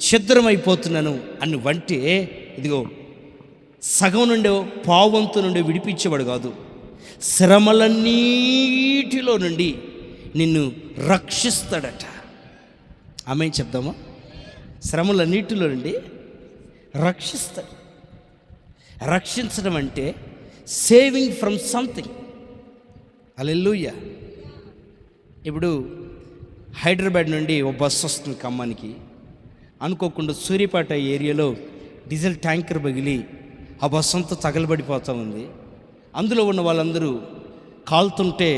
ఛిద్రమైపోతున్నాను అని వంటే, ఇదిగో సగం నుండి పావంతు నుండి విడిపించేవాడు కాదు, శ్రమలన్నిటిలో నుండి నిన్ను రక్షిస్తాడట. ఆమేన్ చెప్దామా? శ్రమలన్నిటిలో నుండి రక్షిస్తాడు. రక్షించడం అంటే సేవింగ్ ఫ్రమ్ సంథింగ్. హల్లెలూయా. ఇప్పుడు హైదరాబాద్ నుండి ఒక బస్సు వస్తుంది ఖమ్మానికి. అనుకోకుండా సూర్యాపేట ఏరియాలో డీజిల్ ట్యాంకర్ పగిలి ఆ బస్సు అంతా తగలబడిపోతూ ఉంది. అందులో ఉన్న వాళ్ళందరూ కాలుతుంటే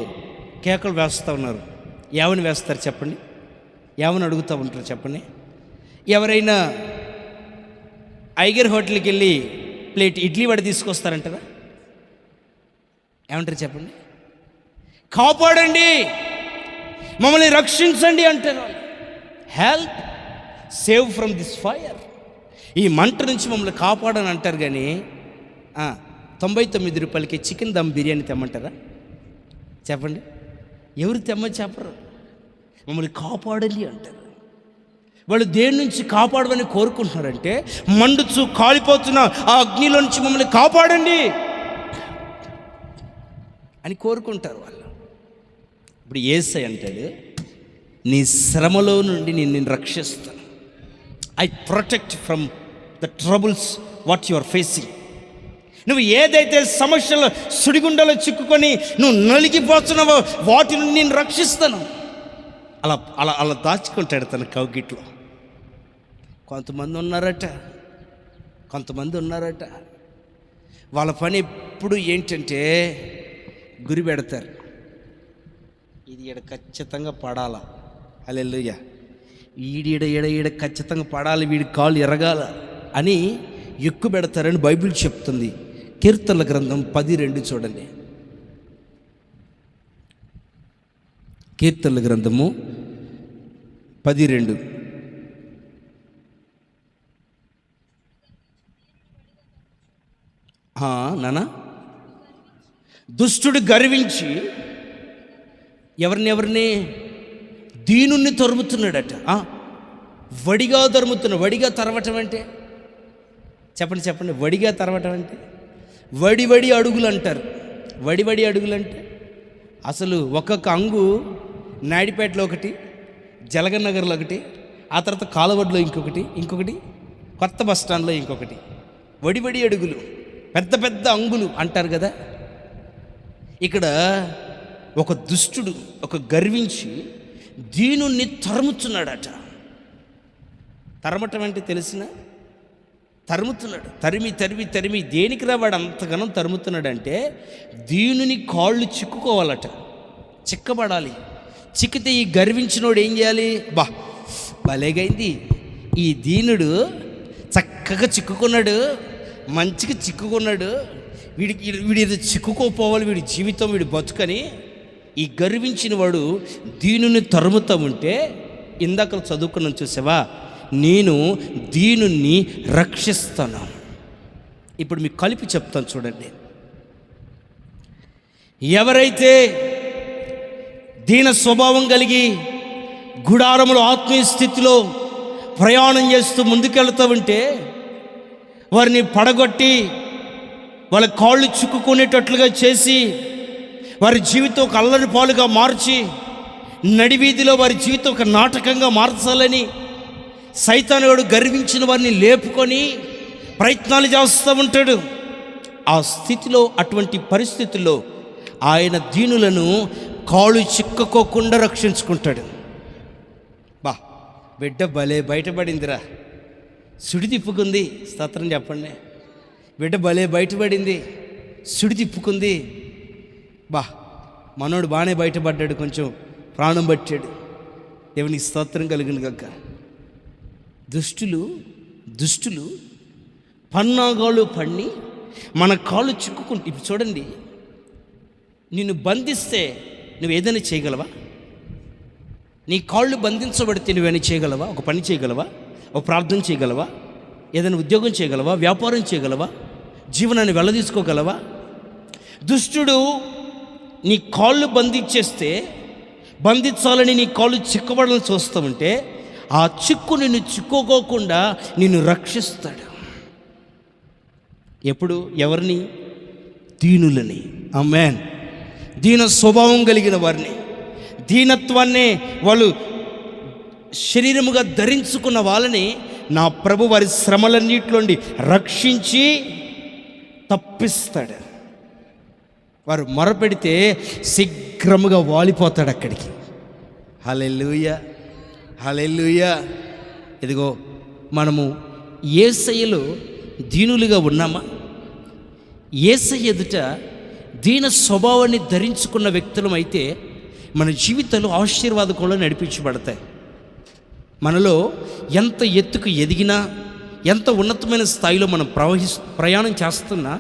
కేకలు వేస్తూ ఉన్నారు. ఏమని వేస్తారు చెప్పండి? ఏమని అడుగుతూ ఉంటారు చెప్పండి? ఎవరైనా ఐగర్ హోటల్కి వెళ్ళి ప్లేట్ ఇడ్లీ వడ తీసుకొస్తారంటారా? ఏమంటారు చెప్పండి? కాపాడండి, మమ్మల్ని రక్షించండి అంటారు. Help, save from this fire. ఈ మంట నుంచి మమ్మల్ని కాపాడని అంటారు, కానీ 99 రూపాయలకి చికెన్ దమ్ బిర్యానీ తెమ్మంటారా? చెప్పండి, ఎవరు తెమ్మని చెప్పరు. మమ్మల్ని కాపాడాలి అంటారు. వాళ్ళు దేని నుంచి కాపాడమని కోరుకుంటున్నారంటే, మండుచు కాలిపోతున్న ఆ అగ్నిలో నుంచి మమ్మల్ని కాపాడండి అని కోరుకుంటారు వాళ్ళు. ఇప్పుడు యేసయ్య అంటాడు, నీ శ్రమలో నుండి నేను రక్షిస్తాను. I protect from the troubles what you are facing. నువ్వు ఏదైతే సమస్యలో సుడిగుండలో చిక్కుకొని నువ్వు నలిగిపోతున్నావో వాటి నుండి నేను రక్షిస్తాను. అలా అలా అలా దాచుకుంటాడు తన కౌగిట్లో. కొంతమంది ఉన్నారట వాళ్ళ పని ఎప్పుడు ఏంటంటే గురి పెడతారు. ఇది ఈడ ఖచ్చితంగా పడాలా, హల్లెలూయా, ఈడ ఖచ్చితంగా పడాలి, వీడి కాళ్ళు ఎరగాల అని ఎక్కువ పెడతారని బైబిల్ చెప్తుంది. కీర్తనల గ్రంథం 10:2 చూడండి. కీర్తనల గ్రంథము 10:2. నానా, దుష్టుడు గర్వించి ఎవరిని దీనుణ్ణి తరుముతున్నాడట. వడిగా తరుముతున్నాడు. వడిగా తరవటం అంటే చెప్పండి, వడిగా తరవటం అంటే వడి అడుగులు అంటారు. వడి అడుగులు అంటే అసలు ఒక్కొక్క అంగు నాయుడుపేటలో ఒకటి, జలగన్ నగర్లో ఒకటి, ఆ తర్వాత కాలవడ్లో ఇంకొకటి కొత్త బస్ స్టాండ్లో ఇంకొకటి. వడి అడుగులు, పెద్ద అంగులు అంటారు కదా. ఇక్కడ ఒక దుష్టుడు, ఒక గర్వించి దీనుణ్ణి తరుముతున్నాడట. తరమటం అంటే తెలిసిన, తరుముతున్నాడు. తరిమి దేనికి వాడు అంతగానో తరుముతున్నాడంటే, దీనుని కాళ్ళు చిక్కుకోవాలట, చిక్కబడాలి. చిక్కితే ఈ గర్వించినోడు ఏం చేయాలి? భలేగైంది, ఈ దీనుడు చక్కగా చిక్కుకున్నాడు, మంచిగా చిక్కుకున్నాడు, వీడి చిక్కుకోపోవాలి, వీడి జీవితం, వీడి బతుకని ఈ గర్వించిన వాడు దీనుని తరుముతూ ఉంటే, ఇందాక చదువుకున్నాను చూసావా, నేను దీనుని రక్షిస్తాను. ఇప్పుడు మీకు కలిపి చెప్తాను చూడండి. ఎవరైతే దీన స్వభావం కలిగి గుడారములో ఆత్మీయ స్థితిలో ప్రయాణం చేస్తూ ముందుకెళ్తూ ఉంటే, వారిని పడగొట్టి వాళ్ళ కాళ్ళు చిక్కుకునేటట్లుగా చేసి వారి జీవితం ఒక అల్లరి పాలుగా మార్చి నడివీధిలో వారి జీవితం ఒక నాటకంగా మార్చాలని సైతానుడు గర్వించిన వారిని లేపుకొని ప్రయత్నాలు చేస్తూ ఉంటాడు. ఆ స్థితిలో, అటువంటి పరిస్థితుల్లో ఆయన దీనులను కాళ్ళు చిక్కుకోకుండా రక్షించుకుంటాడు. బిడ్డ భలే బయటపడిందిరా, సుడి తిప్పుకుంది, స్తోత్రం చెప్పండి. బిడ్డ భలే బయటపడింది, సుడి తిప్పుకుంది. మనోడు బాగానే బయటపడ్డాడు, కొంచెం ప్రాణం పట్టాడు. దేవునికి స్తోత్రం కలుగును గాక. దుష్టులు పన్నాగాలు పన్ని మన కాళ్ళు చిక్కుకుంటు. ఇప్పుడు చూడండి, నిన్ను బంధిస్తే నువ్వు ఏదైనా చేయగలవా? నీ కాళ్ళు బంధించబడితే నువ్వేమైనా చేయగలవా? ఒక పని చేయగలవా? ఒక ప్రార్థన చేయగలవా? ఏదైనా ఉద్యోగం చేయగలవా? వ్యాపారం చేయగలవా? జీవనాన్ని వెళ్ళదీసుకోగలవా? దుష్టుడు నీ కాళ్ళు బంధించాలని నీ కాళ్ళు చిక్కబడాలని చూస్తూ ఉంటే, ఆ చిక్కు నిన్ను చిక్కుకోకుండా నిన్ను రక్షిస్తాడు. ఎప్పుడు? ఎవరిని? దీనులని. ఆమేన్. దీన స్వభావం కలిగిన వారిని, దీనత్వాన్ని వాళ్ళు శరీరముగా ధరించుకున్న వాళ్ళని నా ప్రభు వారి శ్రమలన్నిటిలోండి రక్షించి తప్పిస్తాడు. వారు మొరపెడితే శీఘ్రముగా వాలిపోతాడు అక్కడికి. హల్లెలూయా, హల్లెలూయా. ఇదిగో మనము యేసయ్యలో దీనులుగా ఉన్నామా? యేసయ్య ఎదుట దీన స్వభావాన్ని ధరించుకున్న వ్యక్తులం అయితే మన జీవితాలు ఆశీర్వాదకంలో నడిపించబడతాయి. మనలో ఎంత ఎత్తుకు ఎదిగినా, ఎంత ఉన్నతమైన స్థాయిలో మనం ప్రయాణం చేస్తున్నా,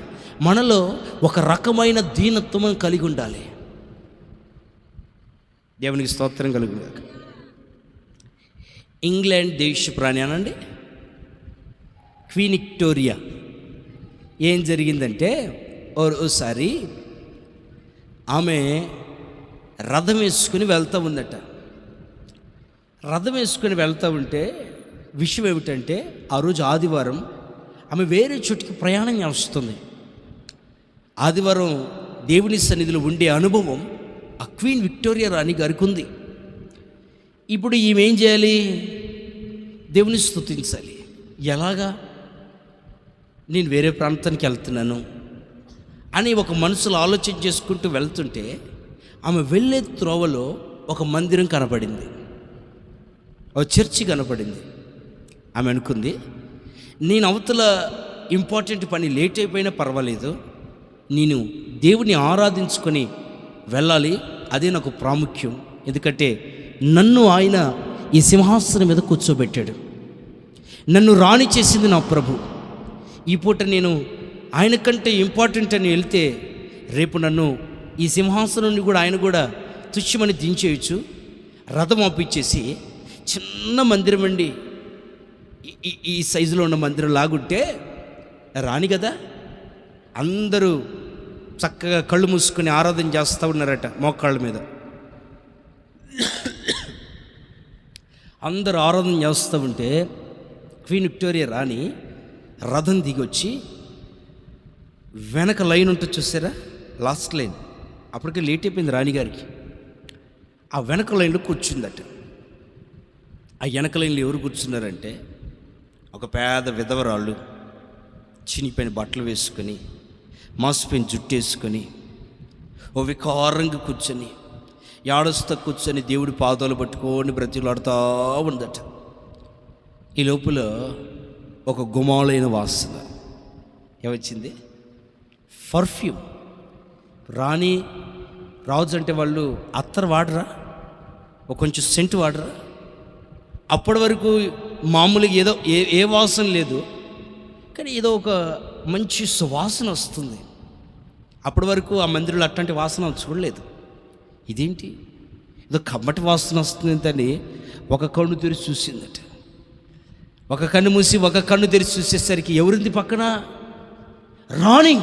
మనలో ఒక రకమైన దీనత్వం కలిగి ఉండాలి. దేవునికి స్తోత్రం కలుగుగాక. ఇంగ్లాండ్ దేశ ప్రాణి అనండి, క్వీన్ విక్టోరియా. ఏం జరిగిందంటే ఓసారి ఆమె రథం వేసుకుని వెళ్తూ ఉందట. రథం వేసుకుని వెళ్తూ ఉంటే విషయం ఏమిటంటే, ఆ రోజు ఆదివారం ఆమె వేరే చోటికి ప్రయాణం చేస్తుంది. ఆదివారం దేవుని సన్నిధిలో ఉండే అనుభవం ఆ క్వీన్ విక్టోరియా రాణి గారికి ఉంది. ఇప్పుడు ఈమె ఏం చేయాలి? దేవుని స్తుతించాలి. ఎలాగా? నేను వేరే ప్రాంతానికి వెళ్తున్నాను అని ఒక మనసులో ఆలోచన చేసుకుంటూ వెళ్తుంటే ఆమె వెళ్ళే త్రోవలో ఒక మందిరం కనపడింది, ఒక చర్చి కనపడింది. ఆమె అనుకుంది, నేను అవతల ఇంపార్టెంట్ పని లేట్ అయిపోయినా పర్వాలేదు, నేను దేవుని ఆరాధించుకొని వెళ్ళాలి, అదే నాకు ప్రాముఖ్యం. ఎందుకంటే నన్ను ఆయన ఈ సింహాసనం మీద కూర్చోబెట్టాడు, నన్ను రాణి చేసింది నా ప్రభు. ఈ పూట నేను ఆయన కంటే ఇంపార్టెంట్ అని వెళ్తే రేపు నన్ను ఈ సింహాసనాన్ని కూడా ఆయన కూడా తుచ్చమని దించేయచ్చు. రథం ఆపిచ్చేసి చిన్న మందిరం అండి, ఈ సైజులో ఉన్న మందిరం లాగుంటే రాణి కదా, అందరూ చక్కగా కళ్ళు మూసుకొని ఆరాధన చేస్తూ ఉన్నారట మోకాళ్ళ మీద. అందరూ ఆరాధన చేస్తూ ఉంటే క్వీన్ విక్టోరియా రాణి రథం దిగొచ్చి వెనక లైన్ ఉంటుంది చూసారా, లాస్ట్ లైన్, అప్పటికే లేట్ అయిపోయింది రాణిగారికి. ఆ వెనక లైన్లో కూర్చుందట. ఆ వెనక లైన్లో ఎవరు కూర్చున్నారంటే ఒక పేద విధవరాళ్ళు, చినిపోయిన బట్టలు వేసుకొని, మాసిపోయిన జుట్టు వేసుకొని, ఓ వికారంగా కూర్చొని, ఏడుస్తా కూర్చొని దేవుడి పాదాలు పట్టుకొని బ్రతిలాడుతూ ఉందట. ఈ లోపల ఒక గుమాలైన వాసన ఏమొచ్చింది? పర్ఫ్యూమ్. రాజు అంటే వాళ్ళు అత్తరు వాడరా, ఒక కొంచెం సెంటు వాడరా? అప్పటి వరకు మామూలుగా ఏదో ఏ వాసన లేదు, కానీ ఏదో ఒక మంచి సువాసన వస్తుంది. అప్పటి వరకు ఆ మందిరంలో అట్లాంటి వాసన చూడలేదు. ఇదేంటి, ఏదో కమ్మటి వాసన వస్తుందని ఒక కన్ను తెరిచి చూసిందట. ఒక కన్ను మూసి ఒక కన్ను తెరిచి చూసేసరికి ఎవరింది పక్కన? రాణి.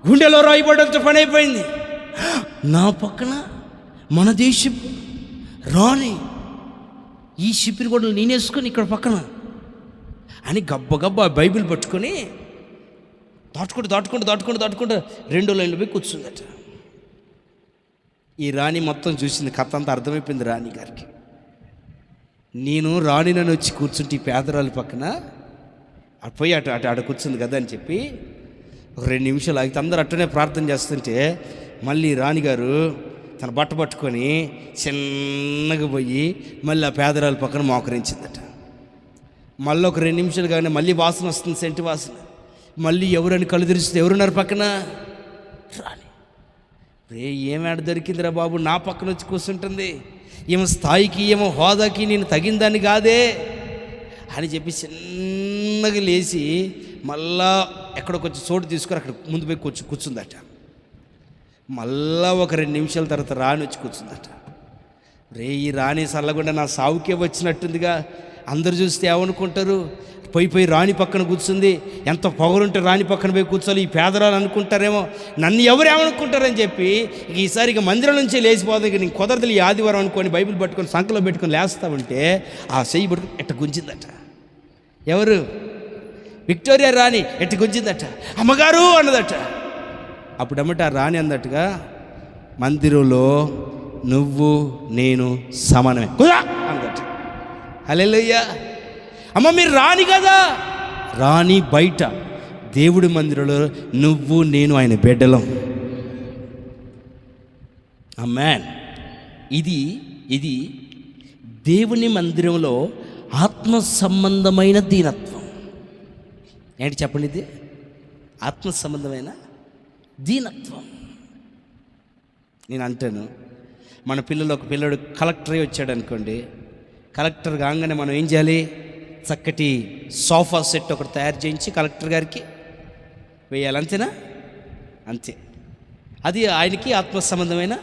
గుండెలో రాయిపడంత పని అయిపోయింది. నా పక్కన మన దేశం రాణి, ఈ షిప్పిని కూడా నేనేసుకొని ఇక్కడ పక్కన అని గబ్బ బైబిల్ పట్టుకొని దాటుకుంటూ 2 లైన్లు పోయి కూర్చుందట. ఈ రాణి మొత్తం చూసింది, కథ అంతా అర్థమైపోయింది రాణి గారికి. నేను రాణినని వచ్చి కూర్చుంటే ఈ పేదరాలి పక్కన పోయి అటు కూర్చుంది కదా అని చెప్పి ఒక 2 నిమిషాలు ఆగితే అందరూ అట్టనే ప్రార్థన చేస్తుంటే మళ్ళీ రాణిగారు తన బట్ట పట్టుకొని చిన్నగా పోయి మళ్ళీ ఆ పేదరాలి పక్కన మోకరించిందట. మళ్ళీ ఒక 2 నిమిషాలు కానీ మళ్ళీ వాసన వస్తుంది, సెంటు వాసన. మళ్ళీ ఎవరని కళ్ళు తెరిస్తే ఎవరున్నారు పక్కన? రాణి. ఏమేడ దొరికిందిరా బాబు, నా పక్కన వచ్చి కూర్చుంటుంది, ఏమో స్థాయికి ఏమో హోదాకి నేను తగిందాన్ని కాదే అని చెప్పి చిన్నగా లేచి మళ్ళా ఎక్కడికి వచ్చి చోటు తీసుకొని అక్కడ ముందు పోయి కూర్చుందట. మళ్ళా ఒక 2 నిమిషాల తర్వాత రాణి వచ్చి కూర్చుందట. ఈ రాణి సల్లగుండా నా సావుకే వచ్చినట్టుందిగా, అందరు చూస్తే ఏమనుకుంటారు? పోయి రాణి పక్కన కూర్చుంది, ఎంత పొగరుంటే రాణి పక్కన పోయి కూర్చోాలి, ఈ పేదరాలు అనుకుంటారేమో, నన్ను ఎవరు ఏమనుకుంటారని చెప్పి ఈసారి మందిరం నుంచే లేచిపోతుంది. నేను కుదరదులు ఈ ఆదివారం అనుకొని బైబిల్ పట్టుకొని సంకలో పెట్టుకొని లేస్తామంటే ఆ చెయ్యి పట్టుకుని ఎట్ట గుంజిందట. ఎవరు? విక్టోరియా రాణి ఎట్ట గుంజిందట. అమ్మగారు అన్నదట. అప్పుడమ్మట ఆ రాణి అందట్టుగా, మందిరంలో నువ్వు నేను సమానమే కుదా అన్నదట. హల్లెలూయా. అమ్మ మీరు రాణి కదా, రాణి బయట, దేవుడి మందిరంలో నువ్వు నేను ఆయన బిడ్డలం. ఆమేన్. ఇది దేవుని మందిరంలో ఆత్మ సంబంధమైన దీనత్వం. ఏంటి చెప్పండి? ఇది ఆత్మ సంబంధమైన దీనత్వం. నేను అంటాను, మన ఒక పిల్లడు కలెక్టర్ అయి వచ్చాడు అనుకోండి, కలెక్టర్ కాగానే మనం ఏం చేయాలి? చక్కటి సోఫా సెట్ ఒకటి తయారు చేయించి కలెక్టర్ గారికి వేయాలి, అంతేనా? అంతే. అది ఆయనకి ఆత్మ సంబంధమైన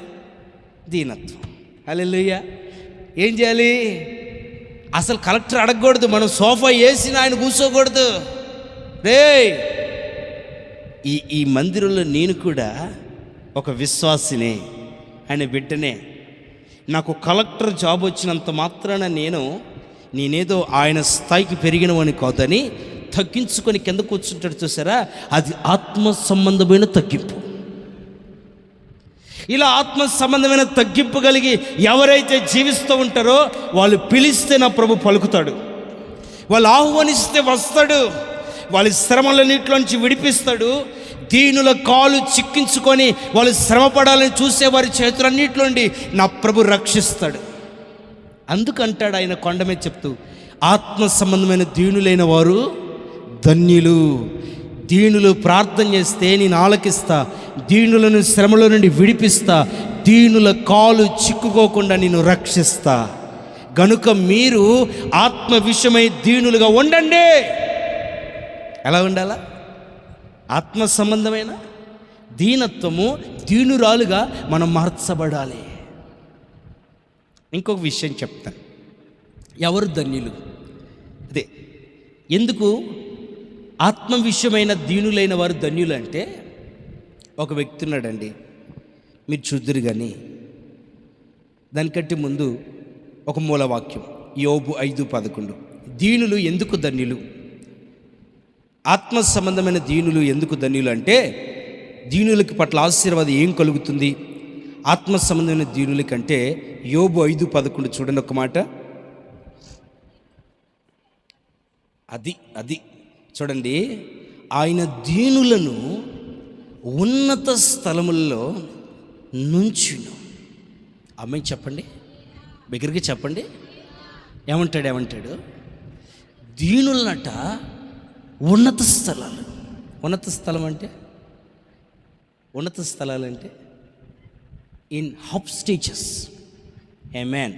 దీనత్వం. హల్లెలూయా. ఏం చేయాలి? అసలు కలెక్టర్ అడగకూడదు, మనం సోఫా వేసిన ఆయన కూర్చోకూడదు. రే ఈ మందిరంలో నేను కూడా ఒక విశ్వాసినే, ఆయన బిడ్డనే. నాకు కలెక్టర్ జాబ్ వచ్చినంత మాత్రాన నేనేదో ఆయన స్థాయికి పెరిగినవని కాదని తగ్గించుకొని కింద కూర్చుంటాడు చూసారా, అది ఆత్మ సంబంధమైన తగ్గింపు. ఇలా ఆత్మ సంబంధమైన తగ్గింపు కలిగి ఎవరైతే జీవిస్తూ ఉంటారో వాళ్ళు పిలిస్తే నా ప్రభు పలుకుతాడు, వాళ్ళు ఆహ్వానిస్తే వస్తాడు, వాళ్ళ శ్రమలన్నింటిలోంచి విడిపిస్తాడు. దీనుల కాలు చిక్కించుకొని వాళ్ళు శ్రమపడాలని చూసే వారి చేతులన్నింటిలోండి నా ప్రభు రక్షిస్తాడు. అందుకంటాడు ఆయన కొండ మీద చెప్తూ, ఆత్మ సంబంధమైన దీనులైన వారు ధన్యులు. దీనులు ప్రార్థన చేస్తే నేను ఆలకిస్తా, దీనులను శ్రమల నుండి విడిపిస్తా, దీనుల కాలు చిక్కుకోకుండా నేను రక్షిస్తా. గనుక మీరు ఆత్మ విషయమై దీనులుగా ఉండండి. ఎలా ఉండాలా? ఆత్మ సంబంధమైన దీనత్వము, దీనురాలుగా మనం మార్చబడాలి. ఇంకొక విషయం చెప్తాను, ఎవరు ధన్యులు? అదే ఎందుకు ఆత్మ విషయమైన దీనులైన వారు ధన్యులు అంటే, ఒక వ్యక్తి ఉన్నాడండి, మీరు చూద్దురు కానీ దానికంటే ముందు ఒక మూలవాక్యం యోబు 5:11. దీనులు ఎందుకు ధన్యులు? ఆత్మ సంబంధమైన దీనులు ఎందుకు ధన్యులు అంటే, దీనులకి పట్ల ఆశీర్వాదం ఏం కలుగుతుంది ఆత్మ సంబంధమైన దీనుల కంటే? యోబు 5:11 చూడండి ఒక మాట. అది చూడండి, ఆయన దీనులను ఉన్నత స్థలముల్లో నుంచును. అమ్మాయి చెప్పండి, బిగ్గరగా చెప్పండి. ఏమంటాడు? దీనులనట ఉన్నత స్థలాలు. ఉన్నత స్థలాలంటే ఇన్ హాప్ స్టేజెస్. ఆమేన్.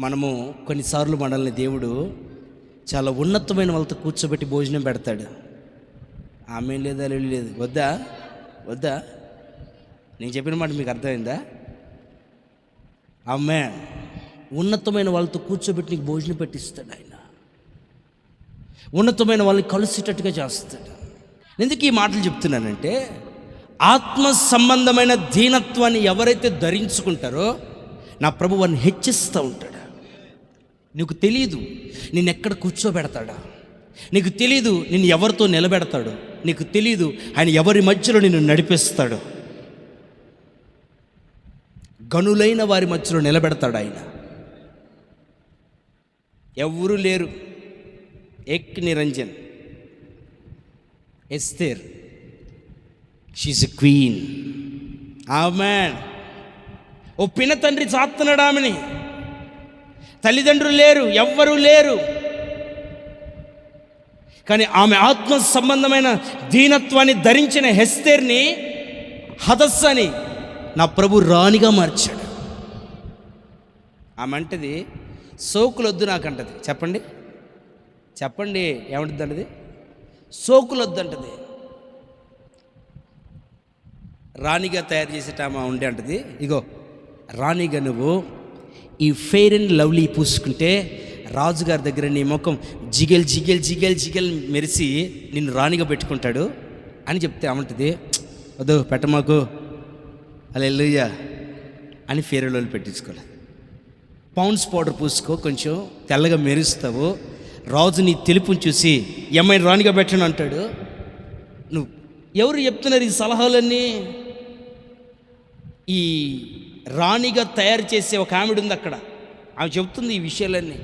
మనము కొన్నిసార్లు మనల్ని దేవుడు చాలా ఉన్నతమైన వాళ్ళతో కూర్చోబెట్టి భోజనం పెడతాడు. ఆమె లేదా లేదు, వద్దా నేను చెప్పిన మాట మీకు అర్థమైందా? ఆమేన్. ఉన్నతమైన వాళ్ళతో కూర్చోబెట్టి నీకు భోజనం పెట్టిస్తాడు ఆయన. ఉన్నతమైన వాళ్ళని కలిసేటట్టుగా చేస్తాడు. ఎందుకు ఈ మాటలు చెప్తున్నానంటే, ఆత్మ సంబంధమైన దీనత్వాన్ని ఎవరైతే ధరించుకుంటారో నా ప్రభు వారిని హెచ్చిస్తూ ఉంటాడు. నీకు తెలియదు నిన్ను ఎక్కడ కూర్చోబెడతాడా, నీకు తెలియదు నిన్ను ఎవరితో నిలబెడతాడు, నీకు తెలియదు ఆయన ఎవరి మధ్యలో నిన్ను నడిపిస్తాడు. గనులైన వారి మధ్యలో నిలబెడతాడు ఆయన. ఎవరు లేరు. ఏక్ నిరంజన్, Esther, she is a queen. Amen. ఓ పిన తండ్రి చాస్తున్నాడు ఆమెని. తల్లిదండ్రులు లేరు, ఎవ్వరూ లేరు. కానీ ఆమె ఆత్మ సంబంధమైన దీనత్వాన్ని ధరించిన ఎస్తేర్ని హదస్సని నా ప్రభు రాణిగా మార్చాడు. ఆమె అంటది, సోకులొద్దు నాకంటది. చెప్పండి ఏమంటుంది అంటది? సోకులొద్దు అంటది. రాణిగా తయారు చేసేట ఆమె ఉండే అంటది, ఇగో రాణిగా నువ్వు ఈ ఫెయిర్ అండ్ లవ్లీ పూసుకుంటే రాజుగారి దగ్గర నీ ముఖం జిగెల్ జిగెల్ జిగెల్ జిగెల్ మెరిసి నిన్ను రాణిగా పెట్టుకుంటాడు అని చెప్తే ఏమంటుంది, వద్దు పెట్టమాకు హల్లెలూయా అని ఫెయిర్ అండ్ లవ్లీ పెట్టించుకోలేదు. పౌండ్స్ పౌడర్ పూసుకో, కొంచెం తెల్లగా మెరుస్తావు, రాజు నీ తెలుపుని చూసి ఈ అమ్మాయిని రాణిగా పెట్టను అంటాడు. నువ్వు ఎవరు చెప్తున్నారు ఈ సలహాలన్నీ? ఈ రాణిగా తయారు చేసే ఒక ఆవిడ ఉంది అక్కడ, ఆమె చెప్తుంది ఈ విషయాలన్నీ.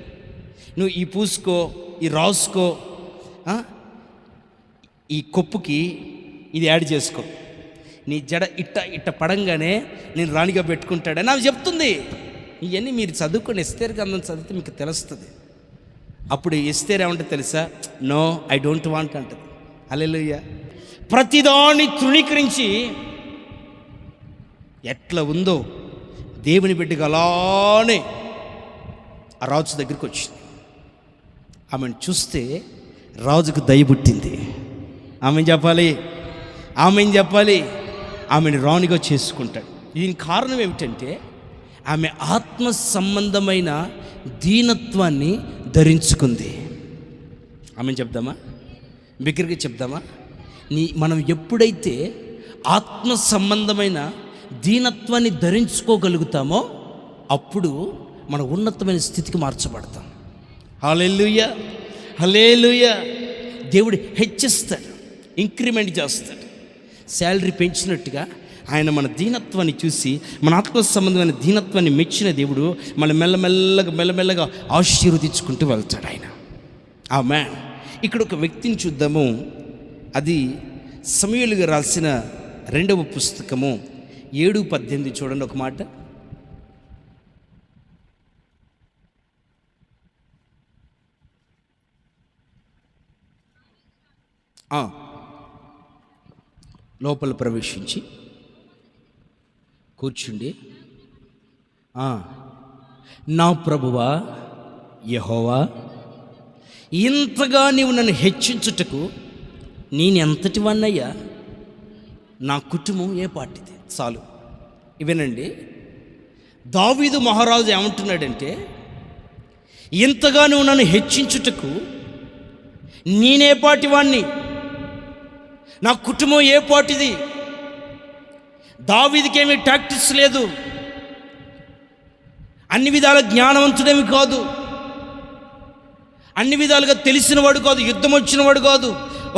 నువ్వు ఈ పూసుకో, ఈ రాసుకో, ఈ కొప్పుకి ఇది యాడ్ చేసుకో, నీ జడ ఇట్ట పడంగానే నేను రాణిగా పెట్టుకుంటాడని ఆమె చెప్తుంది. ఇవన్నీ మీరు చదువుకొని ఎస్తేర్ గ్రంథం చదివితే మీకు తెలుస్తుంది. అప్పుడు ఎస్తేర్ ఏమంటుంది తెలుసా? నో, ఐ డోంట్ వాంట్ అంటది. హల్లెలూయా. ప్రతిదాన్ని తృణీకరించి ఎట్లా ఉందో దేవుని బిడ్డగా అలానే ఆ రాజు దగ్గరికి వచ్చింది. ఆమెను చూస్తే రాజుకు దయ పుట్టింది. ఆమె చెప్పాలి ఆమెను రాణిగా చేసుకుంటాడు. దీనికి కారణం ఏమిటంటే ఆమె ఆత్మ సంబంధమైన దీనత్వాన్ని ధరించుకుంది. ఆమె చెప్దామా, బిగ్గరగా చెప్దామా? మనం ఎప్పుడైతే ఆత్మ సంబంధమైన దీనత్వాన్ని ధరించుకోగలుగుతామో అప్పుడు మన ఉన్నతమైన స్థితికి మార్చబడతాం. హల్లెలూయా, హల్లెలూయా. దేవుడు హెచ్చిస్తాడు, ఇంక్రిమెంట్ చేస్తాడు. శాలరీ పెంచినట్టుగా ఆయన మన దీనత్వాన్ని చూసి, మన ఆత్మ సంబంధమైన దీనత్వాన్ని మెచ్చిన దేవుడు మన మెల్లమెల్లగా ఆశీర్వదించుకుంటూ వెళ్తాడు ఆయన. ఆమేన్. ఇక్కడ ఒక వ్యక్తిని చూద్దాము. అది సమూయేలుగా రాసిన 2వ పుస్తకము 7:18 చూడండి ఒక మాట. లోపల ప్రవేశించి కూర్చుండి, నా ప్రభువా యెహోవా, ఇంతగా నీవు నన్ను హెచ్చించుటకు నేనెంతటి వాణ్ణయ్యా, నా కుటుంబం ఏ పాటిది. చాలు. ఇవేనండి, దావీదు మహారాజు ఏమంటున్నాడంటే, ఇంతగా నువ్వు నన్ను హెచ్చించుటకు నేనే పాటివాణ్ణి, నా కుటుంబం ఏ పాటిది. దావీదుకేమీ టాక్టిక్స్ లేదు, అన్ని విధాల జ్ఞానవంతుడేమి కాదు, అన్ని విధాలుగా తెలిసినవాడు కాదు, యుద్ధం వచ్చినవాడు కాదు,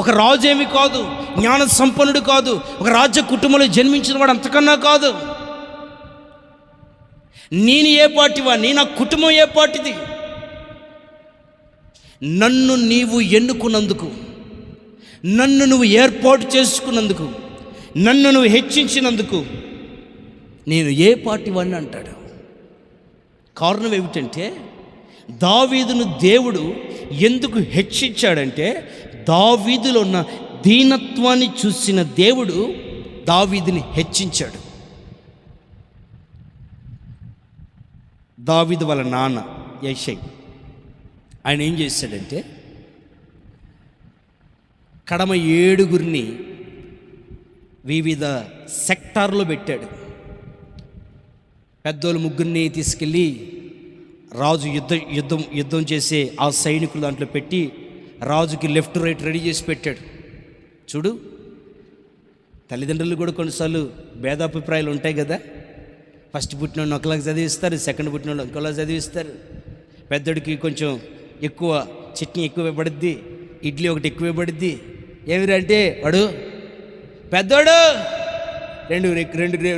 ఒక రాజు ఏమి కాదు, జ్ఞాన సంపన్నుడు కాదు, ఒక రాజ్య కుటుంబంలో జన్మించిన వాడు అంతకన్నా కాదు. నేను ఏ పాటివాణ్ణి, నా కుటుంబం ఏ పాటిది. నన్ను నీవు ఎన్నుకున్నందుకు, నన్ను నువ్వు ఏర్పాటు చేసుకున్నందుకు, నన్ను నువ్వు హెచ్చించినందుకు నేను ఏ పాటివాణ్ణి అంటాడు. కారణం ఏమిటంటే, దావీదును దేవుడు ఎందుకు హెచ్చించాడంటే, దావీదులో ఉన్న దీనత్వాన్ని చూసిన దేవుడు దావీదుని హెచ్చించాడు. దావీదు వాళ్ళ నాన్న యెషై ఆయన ఏం చేశాడంటే, కడమ 7 వివిధ సెక్టార్లో పెట్టాడు. పెద్దోళ్ళు 3 తీసుకెళ్ళి రాజు యుద్ధం చేసే ఆ సైనికులు దాంట్లో పెట్టి రాజుకి లెఫ్ట్ రైట్ రెడీ చేసి పెట్టాడు. చూడు, తల్లిదండ్రులు కూడా కొన్నిసార్లు భేదాభిప్రాయాలు ఉంటాయి కదా. ఫస్ట్ పుట్టినోడిని ఒకలాగా చదివిస్తారు, సెకండ్ పుట్టినోడు ఇంకోలా చదివిస్తారు. పెద్దోడికి కొంచెం ఎక్కువ చట్నీ ఎక్కువ పడుద్ది, ఇడ్లీ ఒకటి ఎక్కువ పడుద్ది. ఏమిరంటే వాడు పెద్దోడు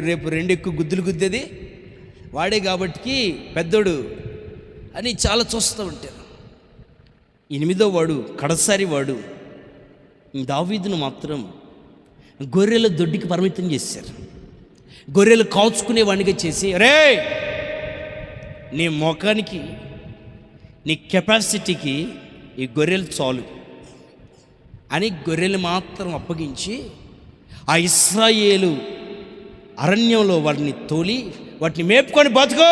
రేపు రెండు ఎక్కువ గుద్దులు గుద్దేది వాడే కాబట్టి పెద్దోడు అని చాలా చూస్తూ ఉంటారు. 8వ వాడు, కడసారి వాడు దావీదును మాత్రం గొర్రెల దొడ్డికి పరిమితం చేశారు. గొర్రెలు కాచుకునేవాడిగా చేసి, రే నీ ముఖానికి, నీ కెపాసిటీకి ఈ గొర్రెలు చాలు అని గొర్రెలు మాత్రం అప్పగించి ఆ ఇశ్రాయేలు అరణ్యంలో వాటిని తోలి వాటిని మేపుకొని బతుకో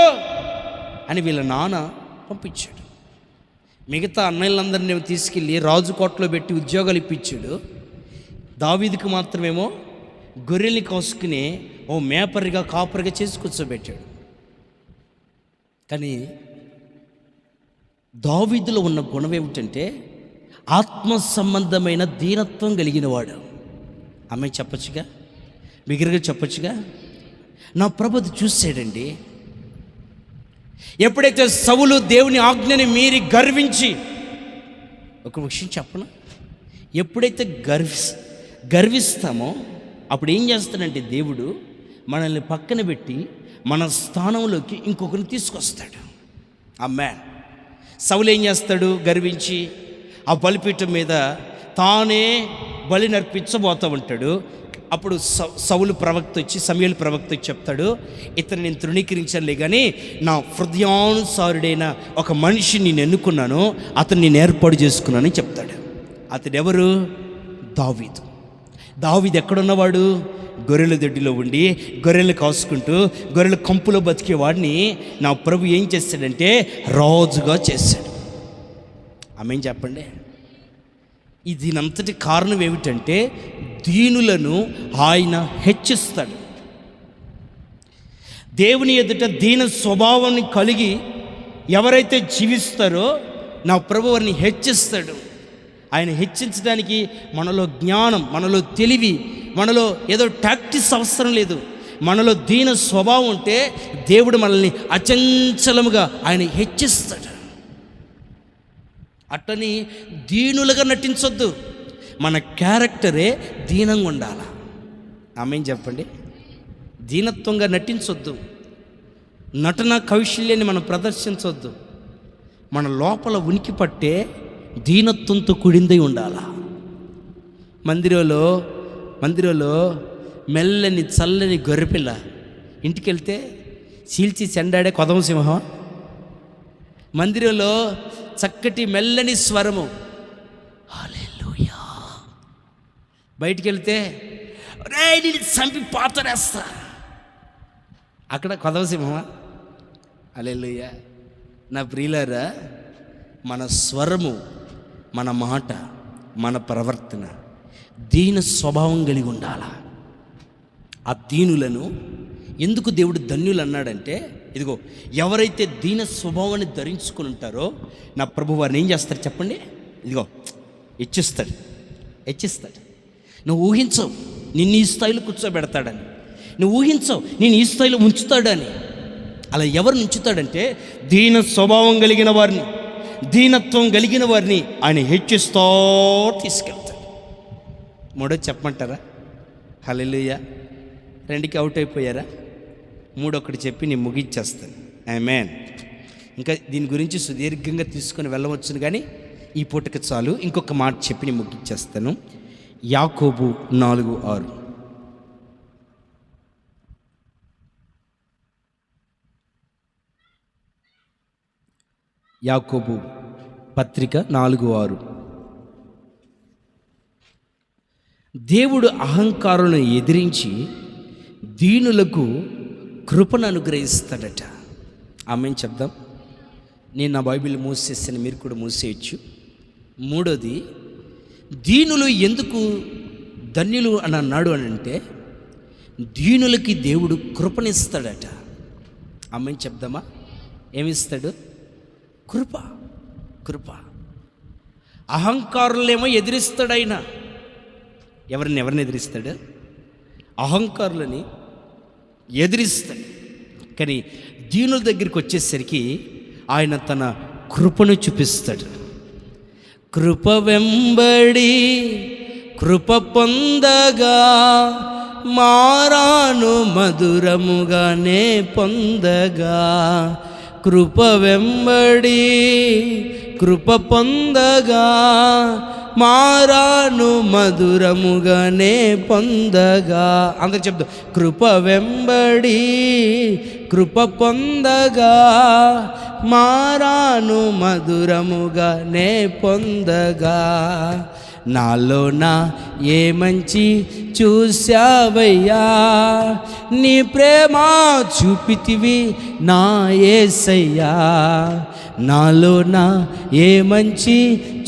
అని వీళ్ళ నాన్న పంపించాడు. మిగతా అన్నయ్యలందరినీ తీసుకెళ్ళి రాజు కోటలో పెట్టి ఉద్యోగాలు ఇప్పించాడు. దావీదుకు మాత్రమేమో గొర్రెల్ని కాసుకుని ఓ మేపరిగా కాపరిగా చేసి కూర్చోబెట్టాడు. కానీ దావీదులో ఉన్న గుణం ఏమిటంటే ఆత్మ సంబంధమైన దీనత్వం కలిగిన వాడు. ఆమె చెప్పచ్చుగా, బిగ్గరగా చెప్పచ్చుగా. నా ప్రభుది చూసాడండి. ఎప్పుడైతే సౌలు దేవుని ఆజ్ఞని మీరి గర్వించి, ఒక విషయం చెప్పను, ఎప్పుడైతే గర్విస్తామో అప్పుడు ఏం చేస్తాడంటే దేవుడు మనల్ని పక్కన పెట్టి మన స్థానంలోకి ఇంకొకరిని తీసుకొస్తాడు. ఆమె సౌలు ఏం చేస్తాడు? గర్వించి ఆ బలిపీఠం మీద తానే బలి నర్పించబోతూ ఉంటాడు. అప్పుడు సౌలు ప్రవక్త వచ్చి, సమూయేలు ప్రవక్త వచ్చి చెప్తాడు, ఇతను నేను తృణీకరించలే కానీ నా హృదయానుసారుడైన ఒక మనిషిని నేను ఎన్నుకున్నాను, అతను నేను ఏర్పాటు చేసుకున్నానని చెప్తాడు. అతడు ఎవరు? దావీదు. దావీదు ఎక్కడున్నవాడు? గొర్రెల దొడ్డిలో ఉండి గొర్రెలు కాసుకుంటూ గొర్రెల కంపులో బతికేవాడిని నా ప్రభు ఏం చేస్తాడంటే రాజుగా చేశాడు. ఆమెం చెప్పండి. దీనంతటి కారణం ఏమిటంటే దీనులను ఆయన హెచ్చిస్తాడు. దేవుని ఎదుట దీన స్వభావాన్ని కలిగి ఎవరైతే జీవిస్తారో నా ప్రభు వారిని హెచ్చిస్తాడు. ఆయన హెచ్చించడానికి మనలో జ్ఞానం, మనలో తెలివి, మనలో ఏదో టాక్టిక్స్ అవసరం లేదు. మనలో దీన స్వభావం ఉంటే దేవుడు మనల్ని అచంచలముగా ఆయన హెచ్చిస్తాడు. అట్టని దీనులుగా నటించొద్దు. మన క్యారెక్టరే దీనంగా ఉండాలి. ఆమేన్ చెప్పండి. దీనత్వంగా నటించొద్దు. నటన కౌశల్యాన్ని మనం ప్రదర్శించొద్దు. మన లోపల ఉనికి పట్టే దీనత్వంతో కూడిందై ఉండాలా. మందిరంలో మెల్లని చల్లని గొర్రెపిల్ల ఇంటికి వెళ్తే చీల్చి చెండాడే కొదమ సింహం. మందిరంలో చక్కటి మెల్లని స్వరము హల్లెలూయా. బయటికి వెళ్తే రే నేను చంపి పాతరేస్తా, అక్కడ కొదమ సింహమా? హల్లెలూయా. నా ప్రియులారా, మన స్వరము, మన మాట, మన ప్రవర్తన దీన స్వభావం కలిగి ఉండాల. ఆ దీనులను ఎందుకు దేవుడు ధన్యులు అన్నాడంటే, ఇదిగో ఎవరైతే దీన స్వభావాన్ని ధరించుకుని ఉంటారో నా ప్రభు వారిని ఏం చేస్తారు చెప్పండి? ఇదిగో హెచ్చిస్తాడు. నువ్వు ఊహించవు నిన్ను ఈ స్థాయిలో కూర్చోబెడతాడని, నువ్వు ఊహించవు నేను ఈ స్థాయిలో ఉంచుతాడని. అలా ఎవరిని ఉంచుతాడంటే దీన స్వభావం కలిగిన వారిని, దీనత్వం కలిగిన వారిని ఆయన హెచ్చిస్తూ తీసుకెళ్తాడు. మూడో చెప్పమంటారా? హల్లెలూయా. రెండుకి అవుట్ అయిపోయారా? మూడొకటి చెప్పి నేను ముగించేస్తాను. ఆమేన్. ఇంకా దీని గురించి సుదీర్ఘంగా తీసుకొని వెళ్ళవచ్చును, కానీ ఈ పూటకి చాలు. ఇంకొక మాట చెప్పి నేను ముగించేస్తాను. యాకోబు 4:6. యాకోబు పత్రిక 4:6. దేవుడు అహంకారులను ఎదిరించి దీనులకు కృపను అనుగ్రహిస్తాడట. ఆమేన్ చెప్దాం. నేను నా బైబిల్ మూసేసాను, మీరు కూడా మూసేయచ్చు. మూడోది, దీనులు ఎందుకు ధన్యులు అని అన్నాడు అని అంటే, దీనులకి దేవుడు కృపనిస్తాడట. ఆమేన్ చెప్దామా? ఏమిస్తాడు? కృప. అహంకారులేమో ఎదిరిస్తాడు ఆయన. ఎవరిని ఎదిరిస్తాడు? అహంకారులని ఎదిరిస్తాడు. కానీ దీనుల దగ్గరికి వచ్చేసరికి ఆయన తన కృపను చూపిస్తాడు. కృప వెంబడి కృప పొందగా మారాను మధురముగానే పొందగా. కృప వెంబడి కృప పొందగా మారాను మధురముగానే పొందగా. అందరు చెప్తా, కృప వెంబడి కృప పొందగా మారాను మధురముగానే పొందగా. నాలోన ఏ మంచి చూశావయ్యా, నీ ప్రేమ చూపితివి నా యేసయ్యా. నాలోన ఏ మంచి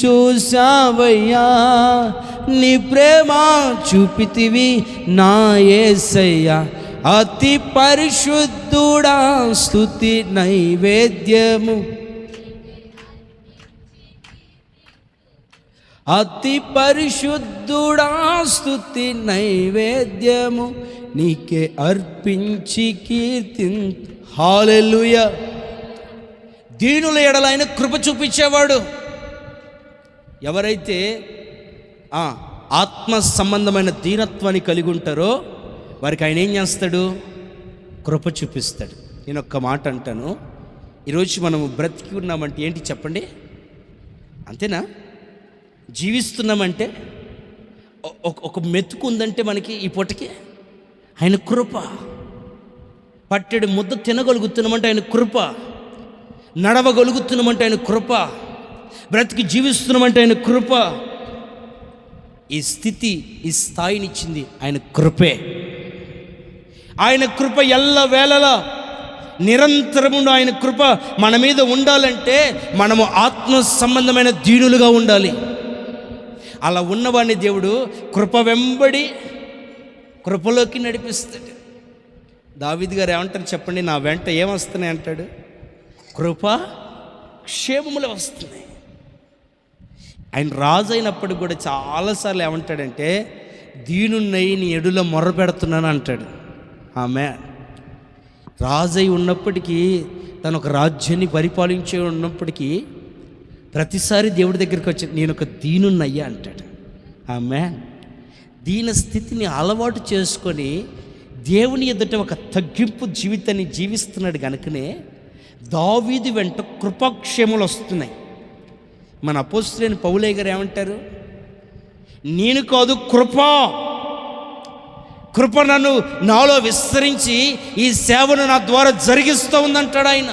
చూశావయ్యా, నీ ప్రేమ చూపితివి నా యేసయ్యా. అతి పరిశుద్ధుడా స్తుతి నైవేద్యము, అతి పరిశుద్ధుడా స్తుతి నైవేద్యము నీకే అర్పించి కీర్తింతు. హల్లెలూయా. దీనుల ఎడల ఆయన కృప చూపించేవాడు. ఎవరైతే ఆత్మ సంబంధమైన దీనత్వాన్ని కలిగి ఉంటారో వారికి ఆయన ఏం చేస్తాడు? కృప చూపిస్తాడు. నేను ఒక్క మాట అంటాను, ఈరోజు మనము బ్రతికి ఉన్నామంటే ఏంటి చెప్పండి? అంతేనా? జీవిస్తున్నామంటే ఒక మెతుకు ఉందంటే మనకి ఈ పూటకి ఆయన కృప. పట్టెడు ముద్ద తినగలుగుతున్నామంటే ఆయన కృప. నడవగలుగుతున్నామంటే ఆయన కృప. బ్రతికి జీవిస్తున్నామంటే ఆయన కృప. ఈ స్థితి, ఈ స్థాయినిచ్చింది ఆయన కృపే. ఆయన కృప ఎల్లవేళలా నిరంతరము ఆయన కృప మన మీద ఉండాలంటే మనము ఆత్మ సంబంధమైన దీనులుగా ఉండాలి. అలా ఉన్నవాడిని దేవుడు కృప వెంబడి కృపలోకి నడిపిస్తాడు. దావీదు గారు ఏమంటారు చెప్పండి? నా వెంట ఏమొస్తున్నాయి అంటాడు? కృప క్షేమములు వస్తున్నాయి. ఆయన రాజు అయినప్పుడు కూడా చాలాసార్లు ఏమంటాడంటే, దీనున్నయి నీ ఎడులో మొర్ర పెడుతున్నాను అంటాడు. ఆమె రాజై ఉన్నప్పటికీ, తను ఒక రాజ్యాన్ని పరిపాలించే ఉన్నప్పటికీ ప్రతిసారి దేవుడి దగ్గరికి వచ్చి నేను ఒక దీనున్నయ్యా అంటాడు. ఆమె దీన స్థితిని అలవాటు చేసుకొని దేవుని ఎదుట ఒక తగ్గింపు జీవితాన్ని జీవిస్తున్నాడు కనుకనే దావీదు వెంట కృపాక్షేములు వస్తున్నాయి. మన అపోస్తలుడైన పౌలయ్య గారు ఏమంటారు? నేను కాదు కృప నన్ను నాలో విస్తరించి ఈ సేవను నా ద్వారా జరిగిస్తూ ఉందంటాడు ఆయన.